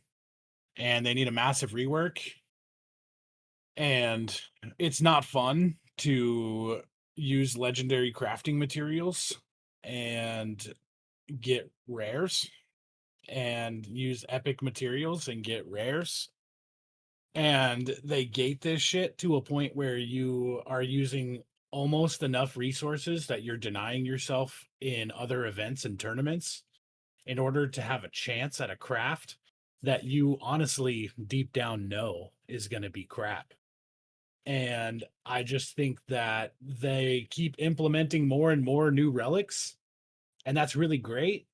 S2: and they need a massive rework. And it's not fun to use legendary crafting materials. And get rares and use epic materials and get rares. And they gate this shit to a point where you are using almost enough resources that you're denying yourself in other events and tournaments in order to have a chance at a craft that you honestly deep down know is going to be crap. And I just think that they keep implementing more and more new relics, and that's really great,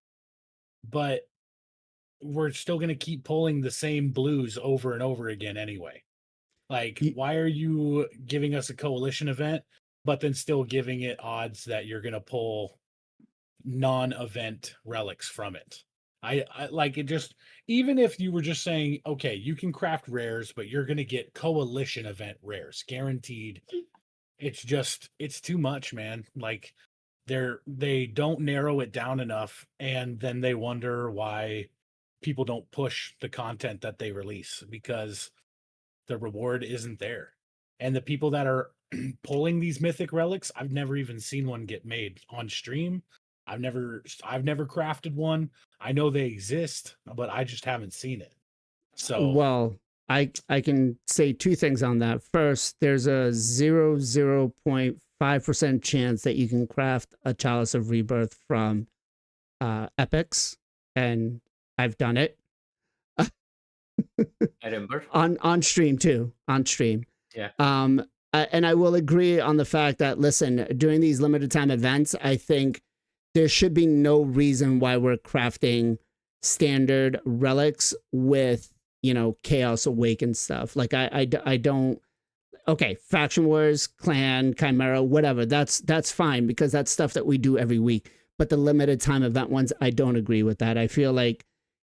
S2: but we're still going to keep pulling the same blues over and over again anyway. Like, why are you giving us a coalition event, but then still giving it odds that you're going to pull non-event relics from it? I like it. Just, even if you were just saying, okay, you can craft rares, but you're going to get coalition event rares guaranteed. It's too much, man. Like, they don't narrow it down enough, and then they wonder why people don't push the content that they release, because the reward isn't there. And the people that are pulling these mythic relics, I've never even seen one get made on stream. I've never crafted one. I know they exist, but I just haven't seen it. So,
S1: well, I can say two things on that. First, there's a 0.5% chance that you can craft a Chalice of Rebirth from epics, and I've done it.
S4: I remember.
S1: On stream too. On stream.
S4: Yeah.
S1: And I will agree on the fact that, listen, during these limited time events, I think there should be no reason why we're crafting standard relics with, Chaos Awaken stuff. Like, I don't. Okay, Faction Wars, Clan, Chimera, whatever. That's fine, because that's stuff that we do every week. But the limited time event ones, I don't agree with that. I feel like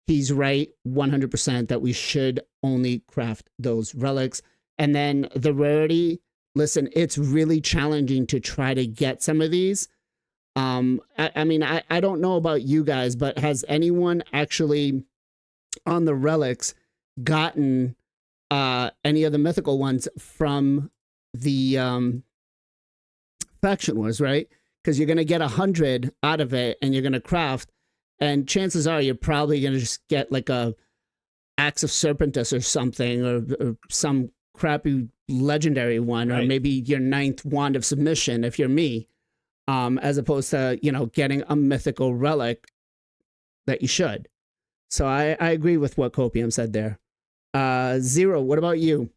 S1: he's right 100% that we should only craft those relics. And then the rarity, listen, it's really challenging to try to get some of these. I mean, I don't know about you guys, but has anyone actually on the relics gotten any of the mythical ones from the Faction Wars, right? Because you're going to get 100 out of it, and you're going to craft, and chances are you're probably going to just get like a Axe of Serpentis or something, or some crappy legendary one,
S2: right,
S1: or maybe your 9th Wand of Submission if you're me, as opposed to, getting a mythical relic that you should. So I agree with what Copium said there. Zero, what about you?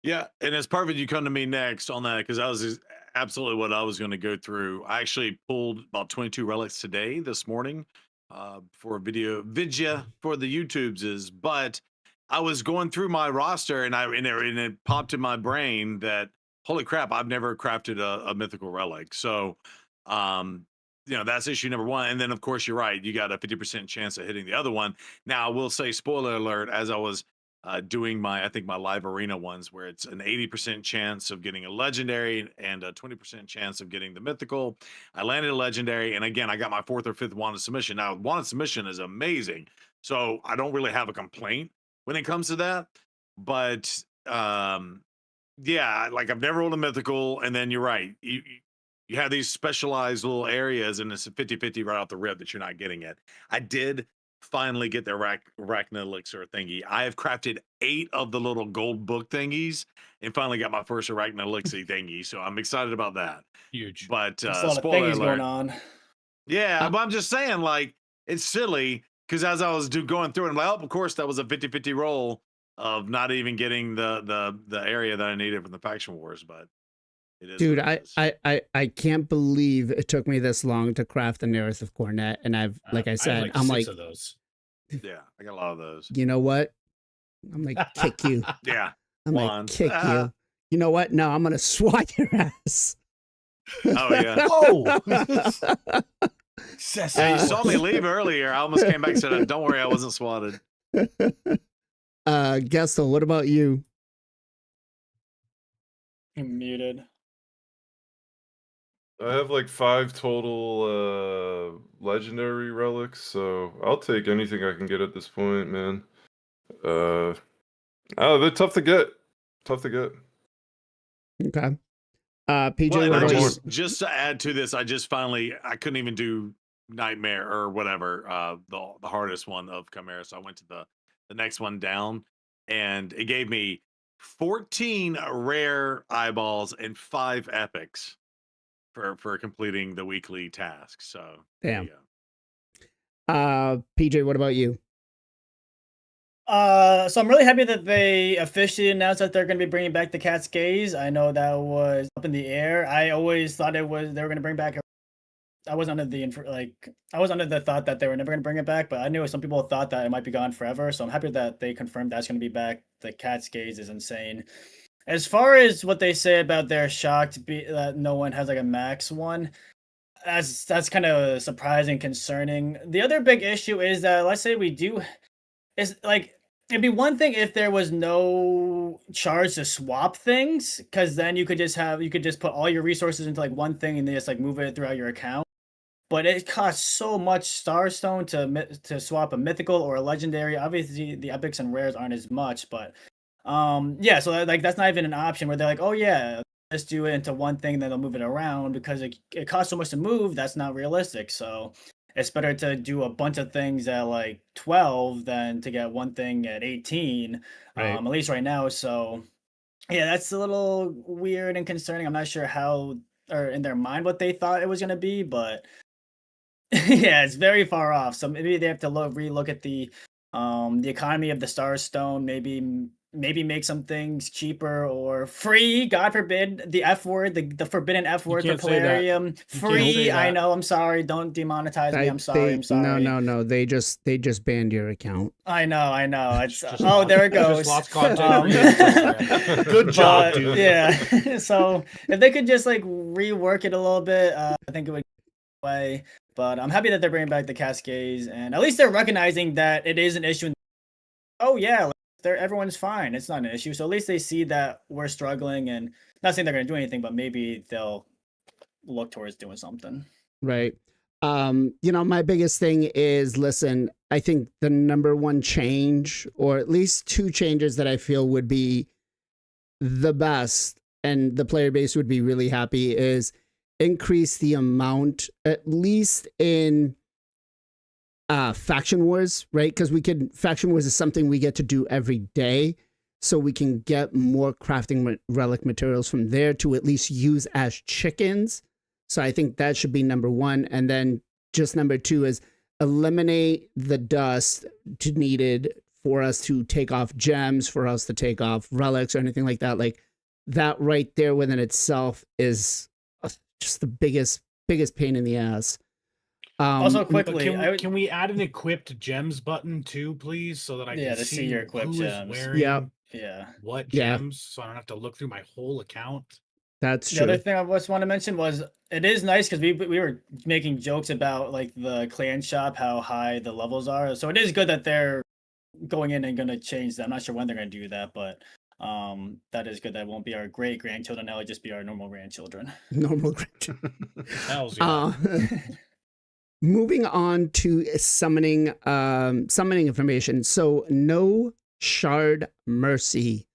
S5: Yeah, and as part of it, you come to me next on that, because that was absolutely what I was going to go through. I actually pulled about 22 relics today, this morning, for a video for the YouTubes. But I was going through my roster, and it popped in my brain that, holy crap, I've never crafted a mythical relic. So, that's issue number one. And then, of course, you're right. You got a 50% chance of hitting the other one. Now, I will say, spoiler alert, as I was doing my live arena ones, where it's an 80% chance of getting a legendary and a 20% chance of getting the mythical, I landed a legendary, and again, I got my 4th or 5th Wand of Submission. Now, Wand of Submission is amazing, so I don't really have a complaint when it comes to that. But yeah, like, I've never rolled a mythical, and then you're right, you have these specialized little areas, and it's a 50-50 right off the rip that you're not getting it. I did finally get the Arachna Elixir thingy. I have crafted 8 of the little gold book thingies, and finally got my first Arachna Elixir thingy. So I'm excited about that.
S2: huge.
S5: But
S3: There's a lot of
S5: spoiler
S3: things
S5: alert.
S3: going on.
S5: Yeah, but I'm just saying, like, it's silly, because as I was going through it, I'm like, oh, of course, that was a 50-50 roll of not even getting the area that I needed from the Faction Wars. But it is,
S1: dude,
S5: what it is.
S1: I can't believe it took me this long to craft the Nerth of Cornet, and I've, like I said, I'm
S2: 6
S1: like,
S2: of those.
S5: Yeah, I got a lot of those.
S1: you know what? I'm like, kick you.
S5: Yeah.
S1: I'm like, kick you. You know what? No, I'm gonna swat your ass.
S5: Oh yeah.
S2: Whoa.
S5: Hey, you saw me leave earlier. I almost came back and said, "Don't worry, I wasn't swatted."
S1: Gestel, what about you?
S3: I'm muted.
S6: I have like 5 total legendary relics, so I'll take anything I can get at this point, man. Oh, they're tough to get.
S1: Okay. PJ,
S5: Well,
S1: what
S5: and
S1: about you?
S5: just to add to this, I couldn't even do nightmare or whatever, the hardest one of Chimera. So I went to the next one down, and it gave me 14 rare eyeballs and 5 epics for completing the weekly task. So there you go.
S1: PJ, what about you?
S3: So I'm really happy that they officially announced that they're going to be bringing back the cat's gaze. I know that was up in the air. I always thought they were going to bring back. I was under the thought that they were never going to bring it back, but I knew some people thought that it might be gone forever. So I'm happy that they confirmed that's going to be back. The cat's gaze is insane. As far as what they say about they're shocked that no one has like a max one, that's kind of surprising, concerning. The other big issue is that let's say we do, it's like it'd be one thing if there was no charge to swap things, because then you could just put all your resources into like one thing and then just like move it throughout your account. But it costs so much Starstone to swap a mythical or a legendary. Obviously, the epics and rares aren't as much, but yeah. So like that's not even an option where they're like, oh yeah, let's do it into one thing, then they'll move it around because it costs so much to move. That's not realistic. So it's better to do a bunch of things at like 12 than to get one thing at 18,
S1: Right.
S3: at least right now. So yeah, that's a little weird and concerning. I'm not sure how or in their mind what they thought it was going to be, but yeah, it's very far off. So maybe they have to relook at the economy of the Starstone, maybe make some things cheaper or free, God forbid, the F word, the forbidden F word for
S2: can't say that.
S3: Polarium.
S2: You can't say
S3: Free, I
S2: that.
S3: know, I'm sorry, don't demonetize me. I'm sorry, I'm sorry.
S1: No. They just banned your account.
S3: I know. It's
S2: Just
S3: oh, there it
S2: just
S3: goes.
S2: lost content.
S5: Good job,
S3: But,
S5: dude.
S3: yeah. So if they could just like rework it a little bit, I think it would go away. But I'm happy that they're bringing back the Cascades, and at least they're recognizing that it is an issue. Oh yeah, like, everyone's fine. It's not an issue. So at least they see that we're struggling, and not saying they're going to do anything, but maybe they'll look towards doing something.
S1: Right. My biggest thing is, listen, I think the number one change, or at least two changes that I feel would be the best and the player base would be really happy, is increase the amount, at least in faction wars, right? Because faction wars is something we get to do every day, so we can get more crafting relic materials from there to at least use as chickens. So I think that should be number one. And then just number two is eliminate the dust needed for us to take off gems, for us to take off relics or anything like that. Like that right there within itself is just the biggest pain in the ass.
S3: Also,
S2: But
S3: quickly,
S2: can we add an equipped gems button too, please, so that I can
S3: to see your equipped
S2: who is
S3: gems.
S2: wearing
S1: Yeah.
S3: yeah.
S2: what
S1: Yeah.
S2: gems, so I don't have to look through my whole account.
S1: That's
S3: The
S1: true.
S3: other thing I just want to mention was it is nice because we were making jokes about like the clan shop, how high the levels are. So it is good that they're going in and going to change that. I'm not sure when they're going to do that, but that is good. That won't be our great grandchildren. That'll just be our normal grandchildren.
S1: Normal.
S2: Hells yeah.
S1: Moving on to summoning information. So no shard mercy.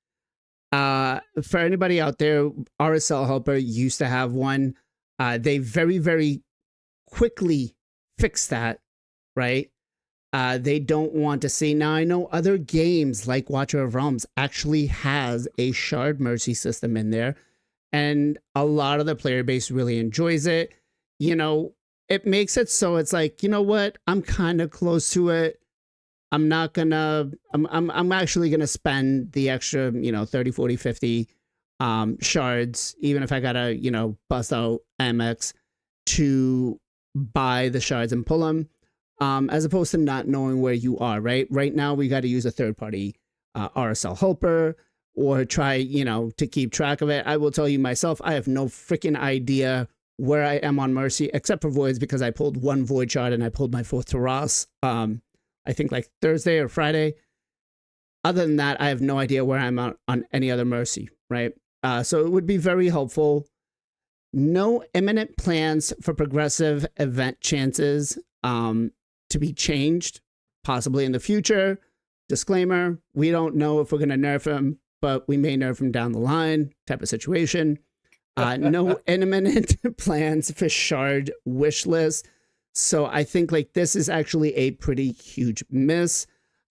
S1: For anybody out there, RSL Helper used to have one. They very, very quickly fixed that, right? They don't want to see. Now, I know other games like Watcher of Realms actually has a shard mercy system in there, and a lot of the player base really enjoys it. It makes it so it's like, you know what? I'm kind of close to it. I'm actually gonna spend the extra, 30, 40, 50 shards, even if I gotta, bust out Amex to buy the shards and pull them, as opposed to not knowing where you are, right? Right now, we got to use a third party RSL helper or try, to keep track of it. I will tell you myself, I have no freaking idea where I am on Mercy, except for Voids, because I pulled one Void shard and I pulled my fourth Taras, I think like Thursday or Friday. Other than that, I have no idea where I'm on any other Mercy, right? So it would be very helpful. No imminent plans for progressive event chances to be changed, possibly in the future. Disclaimer, we don't know if we're going to nerf him, but we may nerf him down the line type of situation. No imminent plans for shard wish list. So I think like this is actually a pretty huge miss.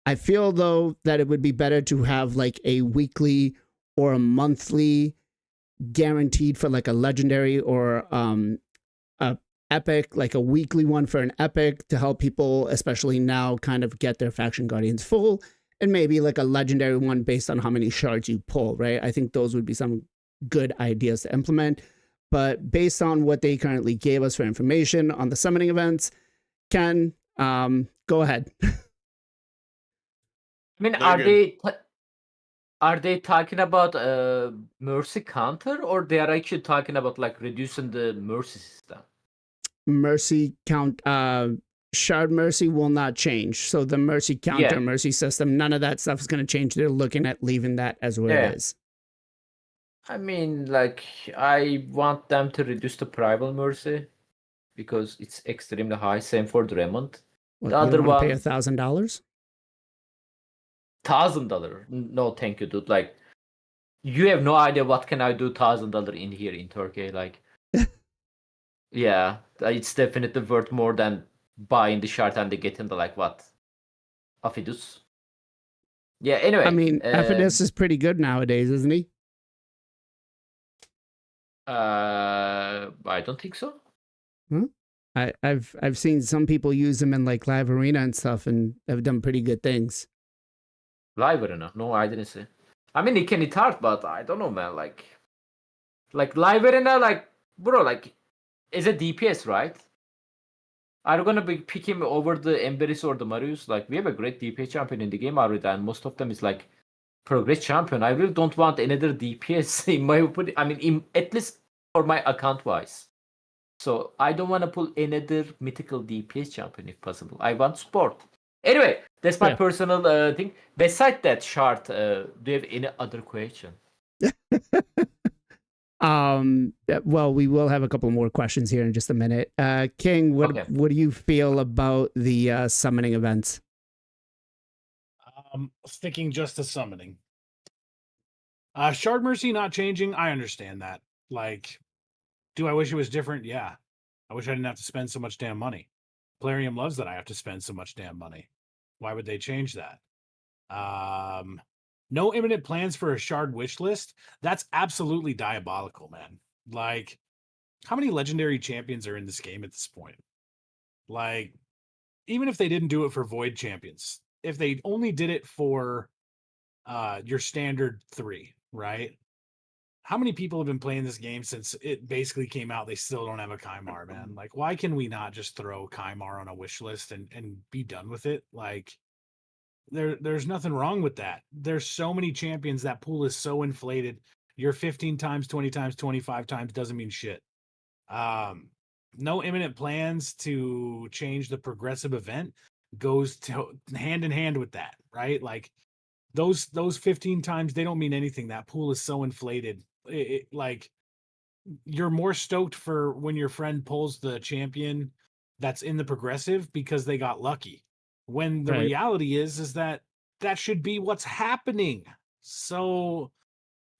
S1: I feel though that it would be better to have like a weekly or a monthly guaranteed for like a legendary or a epic, like a weekly one for an epic to help people, especially now, kind of get their faction guardians full, and maybe like a legendary one based on how many shards you pull, right? I think those would be some good ideas to implement. But based on what they currently gave us for information on the summoning events, Ken, go ahead.
S4: I mean,
S5: Very
S4: are they talking about mercy counter, or they are actually talking about like reducing the mercy system?
S1: Mercy count, shard mercy will not change. So the mercy counter,
S4: Yeah.
S1: mercy system, none of that stuff is going to change. They're looking at leaving that as what
S4: Yeah.
S1: it is.
S4: I mean, like, I want them to reduce the primal mercy because it's extremely high. Same for Dremond.
S1: What,
S4: The
S1: you
S4: other
S1: don't want to pay
S4: one,
S1: $1,000?
S4: $1,000. No, thank you, dude. Like, you have no idea what can I do $1,000 in here in Turkey. Like, yeah, it's definitely worth more than buying the shard and getting the like what, Afidus. Yeah. Anyway,
S1: I mean, Epidus is pretty good nowadays, isn't he?
S4: I don't think so.
S1: I've seen some people use him in like live arena and stuff, and have done pretty good things.
S4: Live arena? No, I didn't see. I mean, he can hit hard, but I don't know, man. Like live arena, like bro, like is a DPS, right? Are you gonna be pick him over the Emberis or the Marius? Like we have a great DPS champion in the game already, and most of them is like progress champion. I really don't want another DPS in my opinion. I mean, at least for my account wise. So I don't want to pull another mythical DPS champion if possible. I want support. Anyway, that's my personal thing. Besides that shard, do you have any other question?
S1: Well, we will have a couple more questions here in just a minute. King, what do you feel about the summoning events?
S2: Sticking just to summoning. Shard Mercy not changing, I understand that. Like, do I wish it was different? Yeah. I wish I didn't have to spend so much damn money. Plarium loves that I have to spend so much damn money. Why would they change that? No imminent plans for a shard wish list. That's absolutely diabolical, man. Like, how many legendary champions are in this game at this point? Like, even if they didn't do it for void champions, if they only did it for your standard 3, right? How many people have been playing this game since it basically came out? They still don't have a Chimera, man. Like, why can we not just throw Chimera on a wish list and be done with it? Like, there's nothing wrong with that. There's so many champions. That pool is so inflated. Your 15 times, 20 times, 25 times doesn't mean shit. No imminent plans to change the progressive event goes to hand in hand with that, right? Like, those 15 times, they don't mean anything. That pool is so inflated. Like, you're more stoked for when your friend pulls the champion that's in the progressive because they got lucky, when the reality is that should be what's happening. So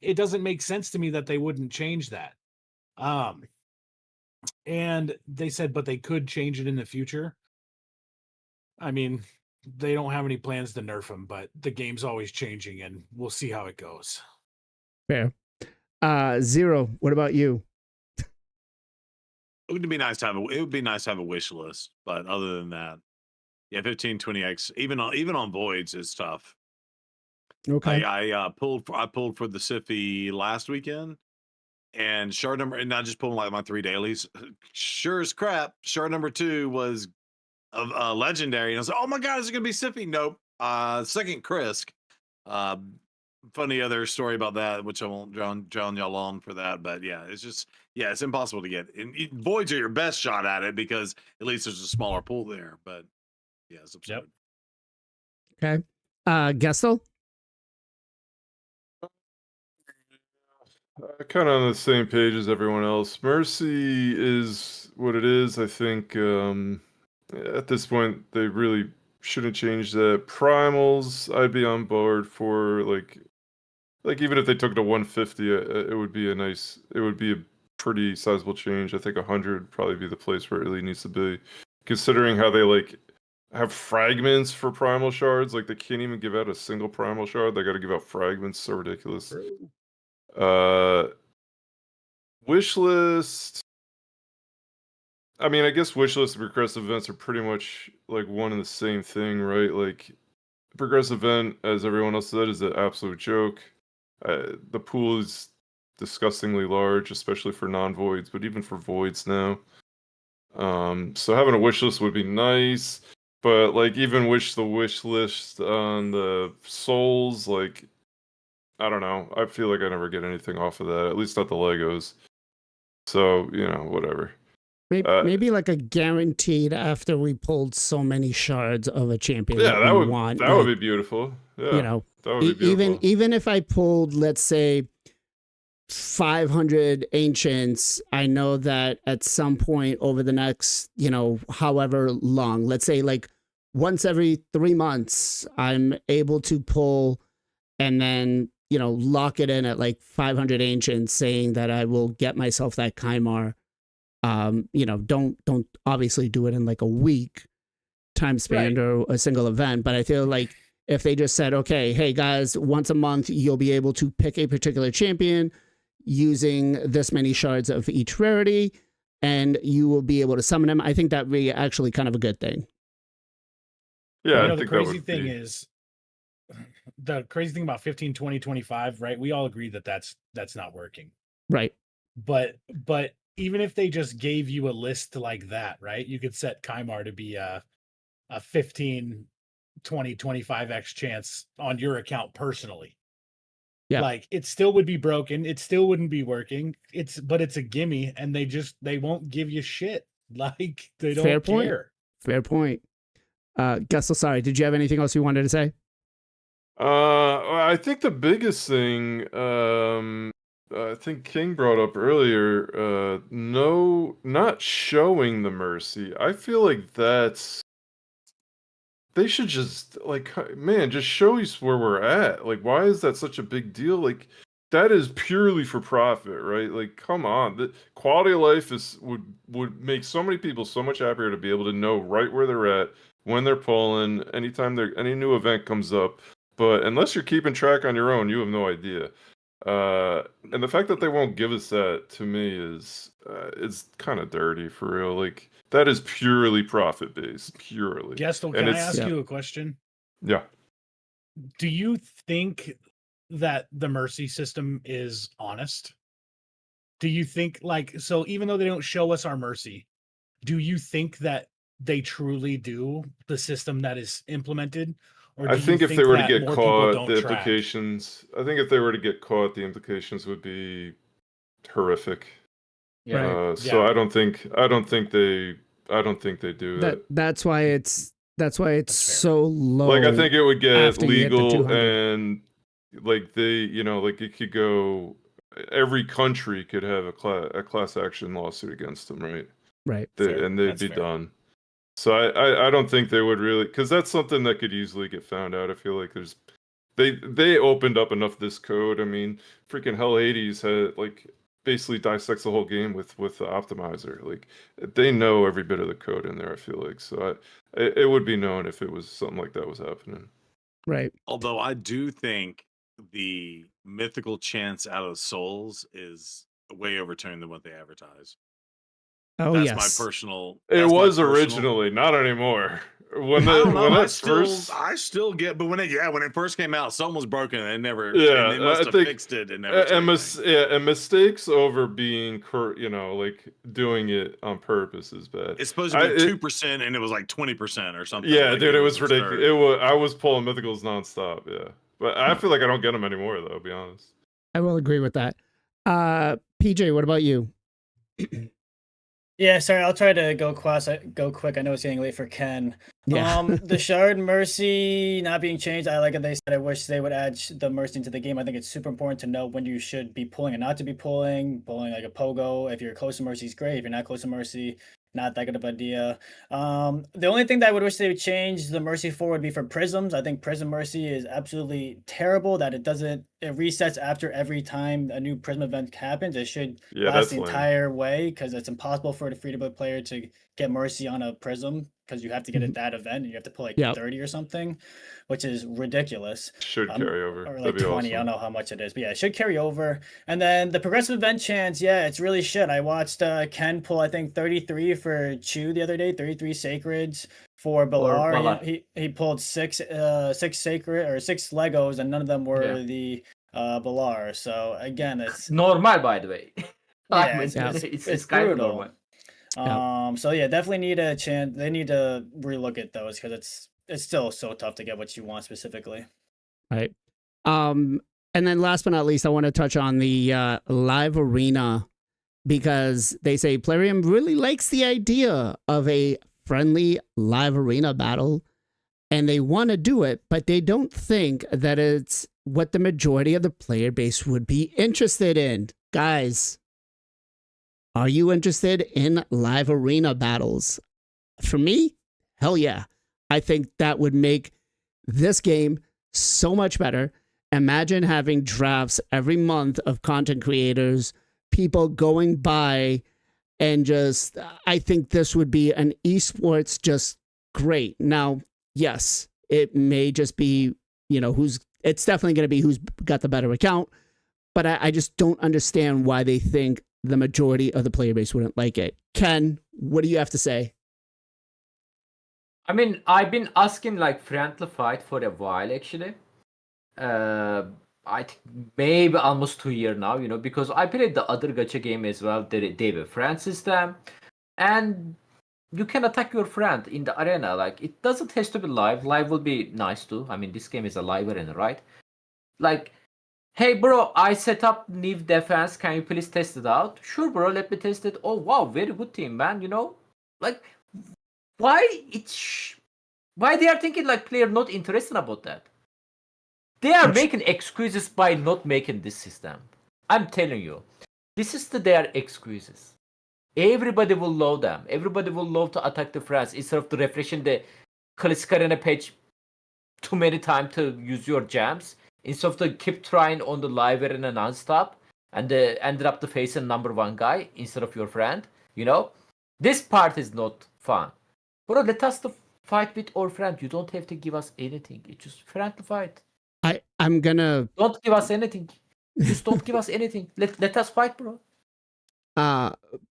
S2: it doesn't make sense to me that they wouldn't change that. And they said, but they could change it in the future. I mean, they don't have any plans to nerf them, but the game's always changing, and we'll see how it goes.
S1: Fair. Zero, what about you?
S5: It would be nice to have a wish list, but other than that, yeah, 15, 20x, even on voids is tough.
S1: Okay.
S5: I pulled for the Siffy last weekend, and shard number, and not just pulling like my 3 dailies. Sure as crap, shard number 2 was a legendary, and I was like, oh my god, is it gonna be Siffy? Nope. Second Krisk. Funny other story about that, which I won't drown y'all on for that, but yeah, it's impossible to get. And voids are your best shot at it because at least there's a smaller pool there. But yeah, it's absurd.
S1: Okay. Gestel?
S6: Kind of on the same page as everyone else. Mercy is what it is. I think at this point they really shouldn't change that. Primals, I'd be on board for like even if they took it to 150, it would be a pretty sizable change. I think 100 would probably be the place where it really needs to be. considering how they like have fragments for primal shards. Like they can't even give out a single primal shard. They got to give out fragments. So ridiculous. Wish list. I mean, I guess wish list and progressive events are pretty much like one and the same thing, right? Like progressive event, as everyone else said, is an absolute joke. The pool is disgustingly large, especially for non-voids, but even for voids now. So having a wish list would be nice, but like even the wish list on the souls, like I don't know. I feel like I never get anything off of that, at least not the Legos. So, whatever.
S1: Maybe like a guaranteed after we pulled so many shards of a champion.
S6: Yeah, that would
S1: want,
S6: that would be beautiful. Yeah, that would be beautiful.
S1: Even if I pulled, let's say, 500 ancients, I know that at some point over the next, however long, let's say like once every 3 months, I'm able to pull and then, lock it in at like 500 ancients, saying that I will get myself that Chimera. Don't obviously do it in like a week time span or a single event, but I feel like if they just said, okay, hey guys, once a month, you'll be able to pick a particular champion using this many shards of each rarity, and you will be able to summon him. I think that would be actually kind of a good thing.
S6: Yeah,
S2: the crazy thing is, the crazy thing about 15, 20, 25, right? We all agree that that's not working.
S1: Right.
S2: But even if they just gave you a list like that, right? You could set Chimera to be a 15, 20, 25x chance on your account personally.
S1: Yeah.
S2: Like it still would be broken. It still wouldn't be working. But it's a gimme, and they won't give you shit. Like they don't care.
S1: Fair point. Gessel, sorry, did you have anything else you wanted to say?
S6: I think the biggest thing, I think King brought up earlier, not showing the mercy. I feel like they should just just show us where we're at. Like, why is that such a big deal? Like, that is purely for profit, right? Like, come on, the quality of life would make so many people so much happier to be able to know right where they're at when they're pulling, anytime any new event comes up. But unless you're keeping track on your own, you have no idea. And the fact that they won't give us that, to me, is kind of dirty, for real. Like, that is purely profit based, purely.
S2: Gestel, can I ask you a question?
S6: Yeah.
S2: Do you think that the mercy system is honest? Do you think, so even though they don't show us our mercy, do you think that they truly do the system that is implemented? Or
S6: I think if they were to get caught, the
S2: track?
S6: implications. I think if they were to get caught, the implications would be horrific.
S4: Yeah.
S6: So I don't think they do that.
S1: That's why it's so low.
S6: Like, I think it would get
S1: after you hit the
S6: legal,
S1: 200.
S6: and like it could go. Every country could have a class action lawsuit against them, right?
S1: Right.
S6: And they'd be done. So I don't think they would really, because that's something that could easily get found out. I feel like they opened up enough this code. I mean, freaking Hell Hades had basically dissects the whole game with the optimizer. Like, they know every bit of the code in there, I feel like. So it would be known if it was something like that was happening.
S1: Right.
S5: Although I do think the mythical chance out of souls is way overturned than what they advertise.
S1: Oh,
S5: that's
S1: yes.
S5: my personal.
S6: It was originally, not anymore. I still get, but when it first came out, something was broken and they must have fixed it and never. And mistakes over being, doing it on purpose is bad.
S5: It's supposed to be 2%, and it was like 20% or something.
S6: Yeah, dude, it was ridiculous. I was pulling mythicals nonstop. Yeah, but I feel like I don't get them anymore, though. To be honest,
S1: I will agree with that. PJ, what about you?
S3: Yeah, sorry, I'll try to go quick. I know it's getting late for Ken.
S1: Yeah.
S3: The Shard Mercy not being changed, I like it. They said I wish they would add the Mercy into the game. I think it's super important to know when you should be pulling and not to be pulling like a pogo. If you're close to Mercy is great. If you're not close to Mercy, not that good of an idea. The only thing that I would wish they would change the Mercy for would be for Prisms. I think Prism Mercy is absolutely terrible that it resets after every time a new Prism event happens. It should
S6: Yeah,
S3: last
S6: that's
S3: the
S6: lame.
S3: entire way because it's impossible for the free-to-play player to get Mercy on a Prism because you have to get it that event and you have to put like
S1: Yep.
S3: 30 or something, which is ridiculous.
S6: Should carry over.
S3: Or
S6: That'd
S3: like
S6: be
S3: 20, I
S6: awesome.
S3: don't know how much it is, but yeah, it should carry over. And then the progressive event chance, yeah, it's really shit. I watched Ken pull, I think, 33 for Chew the other day, 33 sacreds for Balar.
S4: Balar.
S3: He pulled six sacred or 6 Legos, and none of them were
S4: Yeah.
S3: the Balar. So again, it's
S4: Normal, by the way.
S3: yeah,
S4: It's kind of
S3: brutal.
S4: normal.
S3: So yeah, definitely need a chance. They need to relook at those because it's still so tough to get what you want specifically.
S1: Right. And then last but not least, I want to touch on the live arena because they say Plarium really likes the idea of a friendly live arena battle and they want to do it, but they don't think that it's what the majority of the player base would be interested in. Guys, are you interested in live arena battles? For me, hell yeah. I think that would make this game so much better. Imagine having drafts every month of content creators, people going by and just, I think this would be an esports just great. Now, yes, it may just be, it's definitely going to be who's got the better account, but I just don't understand why they think the majority of the player base wouldn't like it. Ken, what do you have to say?
S4: I mean, I've been asking like friendly fight for a while actually. I think maybe almost 2 years now, because I played the other gacha game as well. They have a friend system, and you can attack your friend in the arena. Like it doesn't have to be live. Live will be nice too. I mean, this game is a live arena, right? Like, hey bro, I set up new defense. Can you please test it out? Sure, bro. Let me test it. Oh wow, very good team, man. Like. Why they are thinking like player not interested about that? They are making excuses by not making this system. I'm telling you, this is their excuses. Everybody will love them. Everybody will love to attack the friends instead of refreshing the classic arena page too many times to use your jams. Instead of to keep trying on the live arena non-stop and ended up facing #1 guy instead of your friend. This part is not fun. Bro, let us to fight with our friend. You don't have to give us anything. It's just friend to fight.
S1: I'm gonna...
S4: Don't give us anything. Just don't give us anything. Let us fight, bro.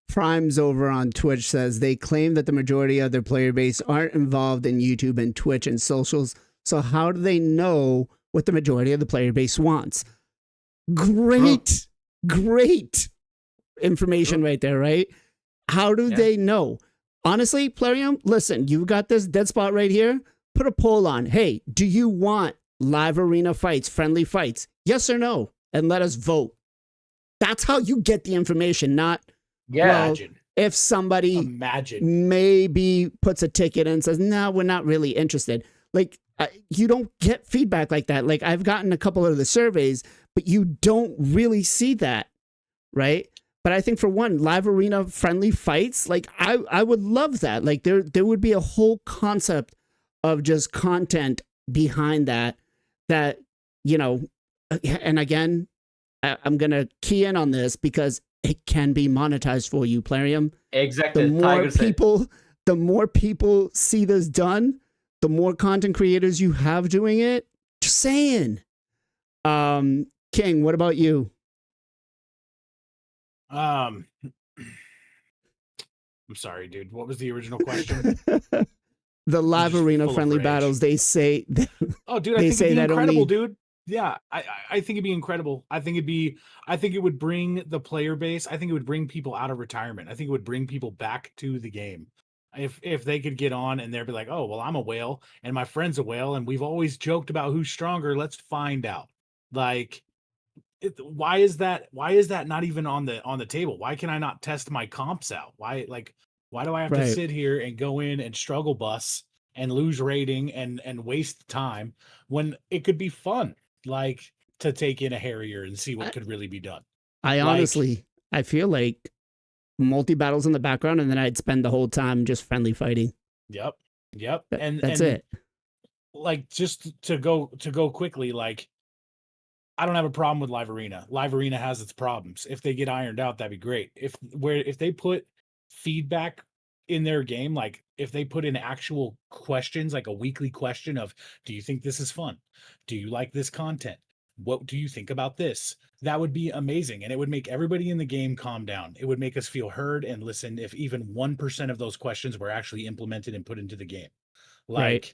S1: Primes over on Twitch says they claim that the majority of their player base aren't involved in YouTube and Twitch and socials. So how do they know what the majority of the player base wants? Great information right there, right? How do they know? Honestly, Plarium, listen, you got this dead spot right here. Put a poll on. Hey, do you want live arena fights, friendly fights? Yes or no? And let us vote. That's how you get the information, not,
S2: Imagine.
S1: If somebody maybe puts a ticket and says, no, we're not really interested. Like, you don't get feedback like that. Like, I've gotten a couple of the surveys, but you don't really see that, right? But I think for one, live arena friendly fights, like I would love that. Like there would be a whole concept of just content behind that, and again, I'm going to key in on this because it can be monetized for you, Plarium.
S4: Exactly.
S1: The more people see this done, the more content creators you have doing it. Just saying. King, what about you?
S2: I'm sorry, dude. What was the original question?
S1: The live arena friendly battles. They say.
S2: Oh, dude, I think it'd be incredible, dude. Yeah, I think it'd be incredible. I think it would bring the player base. I think it would bring people out of retirement. I think it would bring people back to the game. If they could get on and they'd be like, oh, well, I'm a whale and my friend's a whale and we've always joked about who's stronger. Let's find out. Like, why is that not even on the table? Why can I not test my comps out? Why do I have to sit here and go in and struggle bus and lose rating and waste time when it could be fun, like to take in a Harrier and see what could really be done?
S1: I honestly feel like multi battles in the background, and then I'd spend the whole time just friendly fighting.
S2: Yep. Yep.
S1: That's it.
S2: Like, just to go quickly, like, I don't have a problem with Live Arena. Live Arena has its problems. If they get ironed out, that'd be great. If they put feedback in their game, like if they put in actual questions, like a weekly question of, do you think this is fun? Do you like this content? What do you think about this? That would be amazing. And it would make everybody in the game calm down. It would make us feel heard and listened if even 1% of those questions were actually implemented and put into the game. Like,
S1: Right.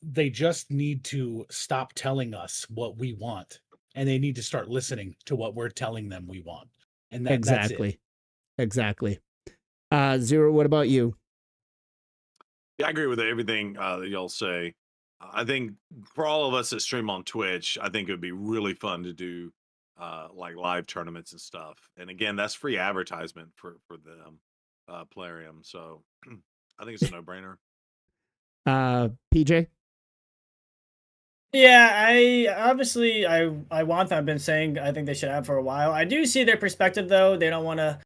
S2: they just need to stop telling us what we want, and they need to start listening to what we're telling them we want. And that's it.
S1: Exactly. Zero, what about you?
S5: Yeah, I agree with everything that y'all say. I think for all of us that stream on Twitch, I think it would be really fun to do like live tournaments and stuff. And again, that's free advertisement for them, Plarium. So I think it's a no-brainer.
S1: PJ?
S3: Yeah, I want them. I've been saying I think they should have for a while. I do see their perspective though. They don't want to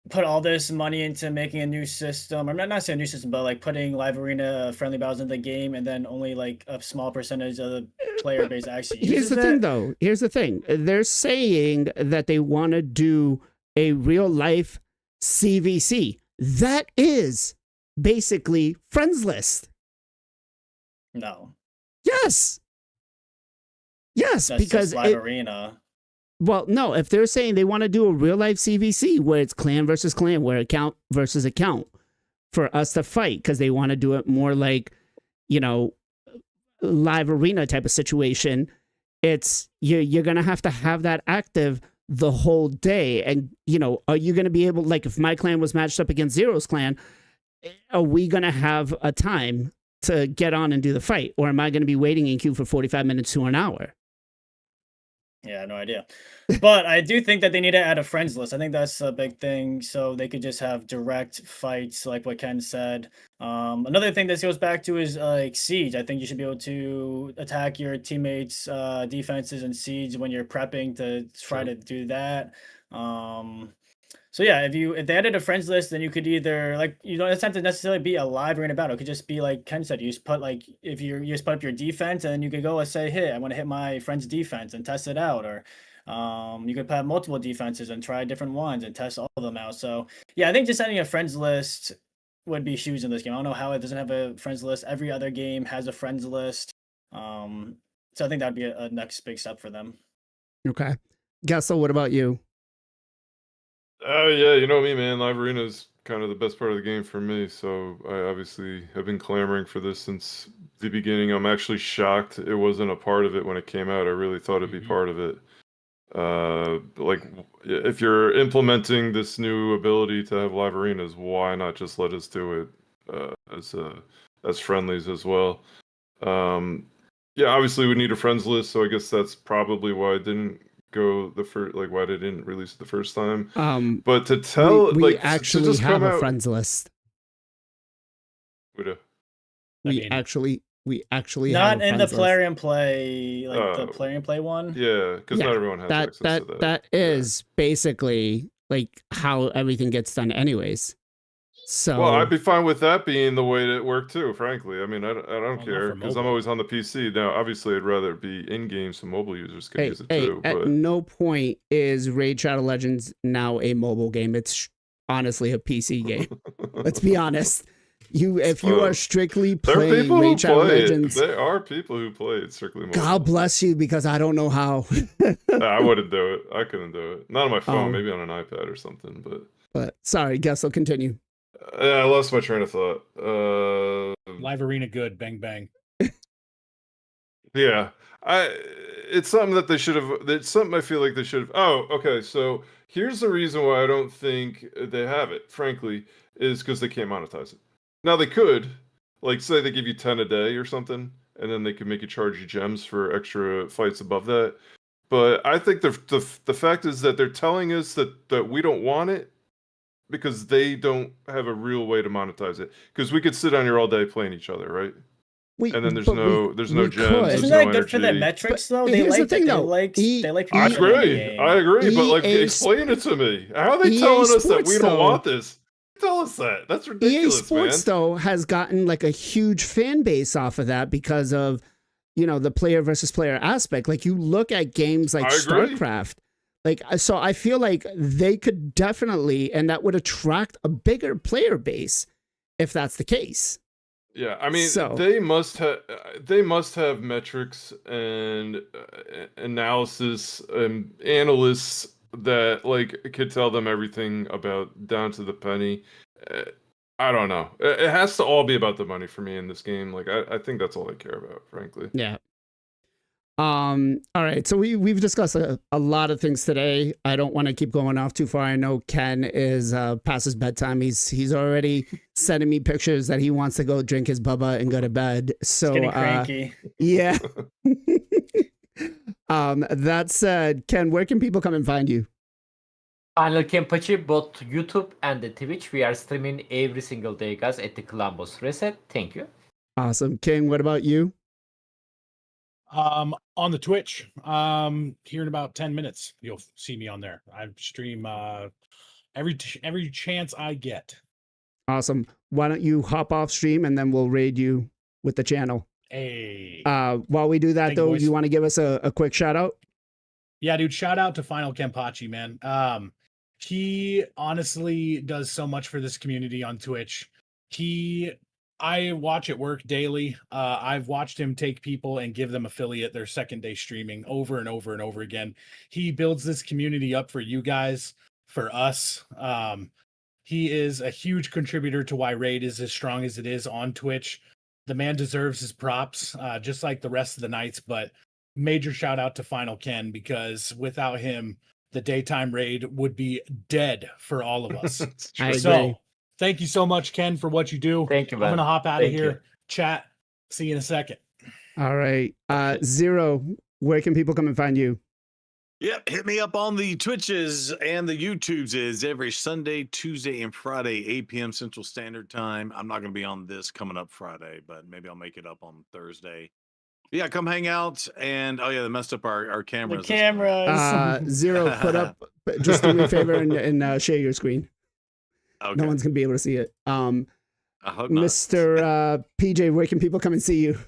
S3: put all this money into making a new system. I'm not saying a new system, but like putting Live Arena friendly battles into the game, and then only like a small percentage of the player base actually uses
S1: Here's the thing, though. Here's the thing. They're saying that they want to do a real life CVC. That is basically friends list.
S3: No,
S1: Yes. Yes,
S3: that's
S1: because
S3: just Live Arena.
S1: well, no, if they're saying they want to do a real life CVC where it's clan versus clan, where account versus account for us to fight, because they want to do it more like, you know, Live Arena type of situation, it's you're going to have that active the whole day. And, you know, are you going to be able, like if my clan was matched up against Zero's clan, are we going to have a time to get on and do the fight? Or am I going to be waiting in queue for 45 minutes to an hour?
S3: Yeah, no idea. But I do think that they need to add a friends list. I think that's a big thing. So they could just have direct fights, like what Ken said. Another thing this goes back to is like Siege. I think you should be able to attack your teammates' defenses and Siege when you're prepping to try to do that. So yeah, if they added a friends list, then you could either like you don't have to necessarily be a live arena battle. It could just be like Ken said, you just put like if you just put up your defense and you could go and say, hey, I want to hit my friend's defense and test it out, or you could have multiple defenses and try different ones and test all of them out. So yeah, I think just adding a friends list would be huge in this game. I don't know how it doesn't have a friends list. Every other game has a friends list. So I think that'd be a next big step for them.
S1: Okay. Gessel, what about you?
S6: Oh yeah, you know me, man. Live Arena is kind of the best part of the game for me. So I obviously have been clamoring for this since the beginning. I'm actually shocked it wasn't a part of it when it came out. I really thought it'd be part of it. Like if you're implementing this new ability to have live arenas, why not just let us do it as friendlies as well? Yeah, obviously we need a friends list, so I guess that's probably why it didn't go the first, like why they didn't release it the first time. But to tell,
S1: we
S6: like,
S1: actually
S6: to just
S1: have
S6: come
S1: a
S6: out,
S1: friends list.
S6: We do.
S1: We actually
S3: not
S1: have a
S3: in the
S1: friends list.
S3: Plarium Play, like the Plarium Play one.
S6: Yeah, because not everyone has access to that.
S1: That is basically like how everything gets done, anyways. So
S6: Well, I'd be fine with that being the way it worked too. Frankly, I mean, I don't
S2: not
S6: care
S2: for
S6: because I'm
S2: mobile.
S6: always on the PC now. Obviously, I'd rather be in game so mobile users can use it too.
S1: at
S6: But
S1: no point is Raid Shadow Legends now a mobile game. It's honestly a PC game. Let's be honest. If you are strictly
S6: there are
S1: playing
S6: people who
S1: Raid Shadow
S6: play it.
S1: Legends,
S6: There are people who play it strictly mobile.
S1: God bless you, because I don't know how.
S6: I wouldn't do it. I couldn't do it. Not on my phone.
S1: Oh.
S6: Maybe on an iPad or something.
S1: But sorry, guess I'll continue.
S6: I lost my train of thought.
S2: Live Arena good, bang bang.
S6: Yeah, it's something that they should have. It's something I feel like they should have. Oh, okay. So here's the reason why I don't think they have it. Frankly, is because they can't monetize it. Now they could, like, say they give you 10 a day or something, and then they could make you charge you gems for extra fights above that. But I think the fact is that they're telling us that we don't want it because they don't have a real way to monetize it. Because we could sit on here all day playing each other, right? and then there's
S1: but
S6: no
S1: we
S6: gems.
S1: could.
S6: There's
S3: Isn't
S6: no
S3: that good for their
S6: energy.
S3: metrics
S1: But
S3: though? They
S1: here's the
S3: like
S1: thing,
S3: that.
S1: though.
S3: They like
S6: I
S3: people in the
S6: agree.
S3: game.
S6: I agree. But like,
S1: EA
S6: explain it to me. How are they
S1: EA
S6: telling us that
S1: Sports,
S6: we don't
S1: though.
S6: want this? Tell us that. That's
S1: EA
S6: ridiculous,
S1: Sports
S6: man.
S1: though has gotten like a huge fan base off of that because of the player versus player aspect. Like you look at games like
S6: I agree.
S1: StarCraft, like so I feel like they could definitely, and that would attract a bigger player base if that's the case.
S6: Yeah, I mean,
S1: So-
S6: they must have metrics and analysis and analysts that like could tell them everything about down to the penny. I don't know. It has to all be about the money for me in this game. Like I think that's all I care about, frankly.
S1: Yeah. All right. So we've discussed a lot of things today. I don't want to keep going off too far. I know Ken is past his bedtime. He's already sending me pictures that he wants to go drink his bubba and go to bed. So
S3: Getting cranky.
S1: yeah. That said, Ken, where can people come and find you?
S4: Final Kenpachi, both YouTube and the Twitch. We are streaming every single day, guys, at the Columbus Reset. Thank you.
S1: Awesome. King, what about you?
S2: On the Twitch, here in about 10 minutes, you'll see me on there. I stream every chance I get.
S1: Awesome. Why don't you hop off stream and then we'll raid you with the channel.
S2: Hey,
S1: While we do that,
S2: Thank you,
S1: though,
S2: boys.
S1: you want to give us a quick shout out?
S2: yeah, dude, shout out to Final Kenpachi, man. He honestly does so much for this community on Twitch. I watch it work daily. I've watched him take people and give them affiliate their second day streaming over and over and over again. He builds this community up for you guys, for us. He is a huge contributor to why Raid is as strong as it is on Twitch. The man deserves his props, just like the rest of the Knights, but major shout out to Final Ken, because without him, the daytime raid would be dead for all of us.
S1: I agree.
S2: So thank you so much, Ken, for what you do.
S4: Thank you,
S2: I'm
S4: man.
S2: gonna hop out of
S4: Thank
S2: here.
S4: you.
S2: Chat. See you in a second.
S1: All right. Zero, where can people come and find you?
S5: Yep, hit me up on the Twitches and the YouTubes is every Sunday, Tuesday, and Friday, 8 p.m. Central Standard Time. I'm not going to be on this coming up Friday, but maybe I'll make it up on Thursday. Yeah, come hang out. And oh yeah, they messed up our
S3: The
S5: cameras.
S3: cameras.
S1: Zero, put up, just do me a favor and share your screen.
S5: Okay.
S1: No one's going to be able to see it.
S5: I hope not.
S1: Mr. PJ, where can people come and see you?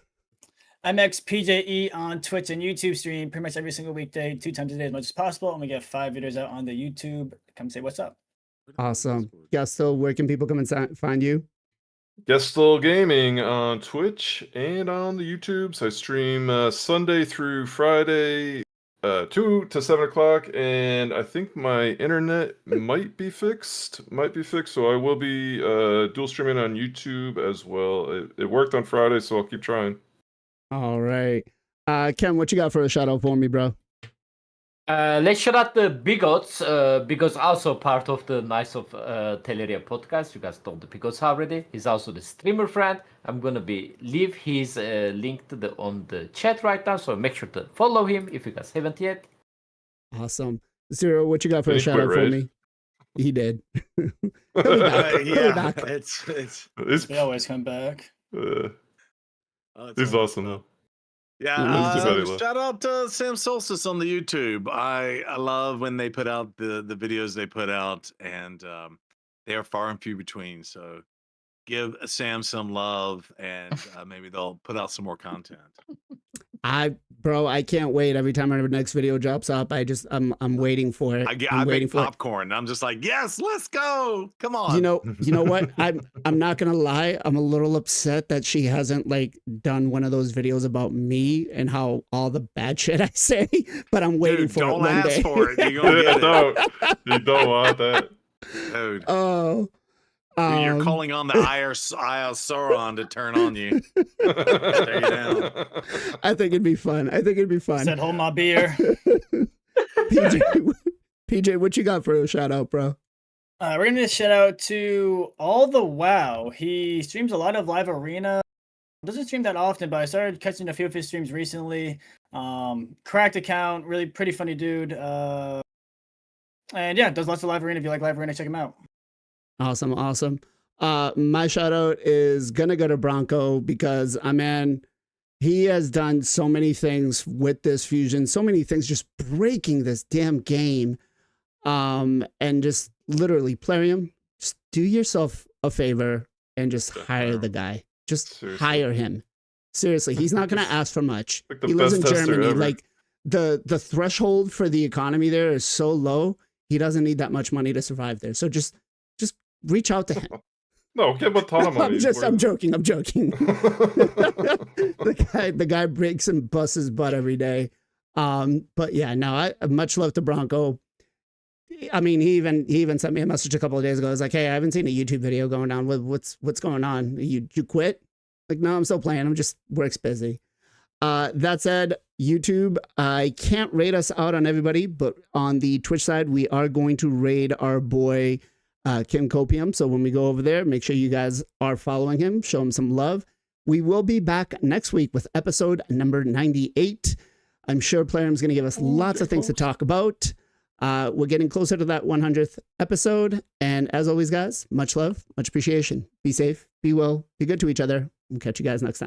S3: I'm XPJE on Twitch and YouTube, stream pretty much every single weekday, 2 times a day as much as possible. And we get 5 videos out on the YouTube. Come say what's up.
S1: Awesome. Gusto, where can people come and find you?
S6: Guestal Gaming on Twitch and on the YouTubes. I stream Sunday through Friday, 2 to 7 o'clock, and I think my internet might be fixed. So I will be dual streaming on YouTube as well. It worked on Friday, so I'll keep trying.
S1: All right. Ken, what you got for a shout out for me, bro?
S4: Let's shout out the Bigots. Bigots also part of the Nice of Teleria podcast. You guys know the Bigots already. He's also the streamer friend. I'm gonna leave his link on the chat right now, so make sure to follow him if you guys haven't yet.
S1: Awesome. Zero, what you got for
S6: Did
S1: a
S6: he
S1: shout
S6: quit
S1: out for
S6: Raid?
S1: me? He did. He'll be back. He'll be
S5: Yeah,
S1: back.
S6: It's,
S3: They always come back.
S5: it's
S6: he's awesome though.
S5: Yeah,
S6: It's too bad he left.
S5: shout out to Sam Solstice on the YouTube. I love when they put out the videos they put out, and they are far and few between. So give Sam some love, and maybe they'll put out some more content.
S1: I can't wait. Every time our next video drops up, I'm waiting for it.
S5: I
S1: I'm waiting
S5: make
S1: for it.
S5: popcorn. I'm just like, yes, let's go. Come on.
S1: You know what? I'm not gonna lie. I'm a little upset that she hasn't like done one of those videos about me and how all the bad shit I say. But I'm waiting
S5: Dude,
S1: for it
S5: don't
S1: one
S5: ask
S1: day.
S5: for it. You're gonna get it.
S6: Don't. You don't want that.
S5: Dude.
S1: Oh,
S5: Dude, you're calling on the IR Sauron to turn on you. Tear you down.
S1: I think it'd be fun.
S3: Said, hold my beer.
S1: PJ, what you got for a shout out, bro?
S3: We're gonna shout out to All the Wow. He streams a lot of live arena. Doesn't stream that often, but I started catching a few of his streams recently. Cracked account, really pretty funny dude. And yeah, does lots of live arena. If you like live arena, check him out.
S1: Awesome. My shout out is gonna go to Bronco because man, he has done so many things with this fusion, so many things just breaking this damn game. And just literally, Plarium, just do yourself a favor and just hire the guy. Just hire him. Seriously, he's not gonna ask for much.
S6: Like the
S1: He lives in
S6: best tester
S1: Germany.
S6: ever.
S1: Like the threshold for the economy there is so low. He doesn't need that much money to survive there. So just reach out to him.
S6: No, give him a ton of money.
S1: I'm joking. The guy breaks and busts his butt every day. But yeah, no, I much love to Bronco. I mean, he even sent me a message a couple of days ago. I was like, hey, I haven't seen a YouTube video going on. What's going on? You quit? Like, no, I'm still playing. I'm just work's busy. That said, YouTube, I can't raid us out on everybody, but on the Twitch side, we are going to raid our boy Kim Copium. So when we go over there, make sure you guys are following him, show him some love. We will be back next week with episode number 98. I'm sure Plarium's going to give us lots of things to talk about. We're getting closer to that 100th episode. And as always, guys, much love, much appreciation. Be safe, be well, be good to each other. And catch you guys next time.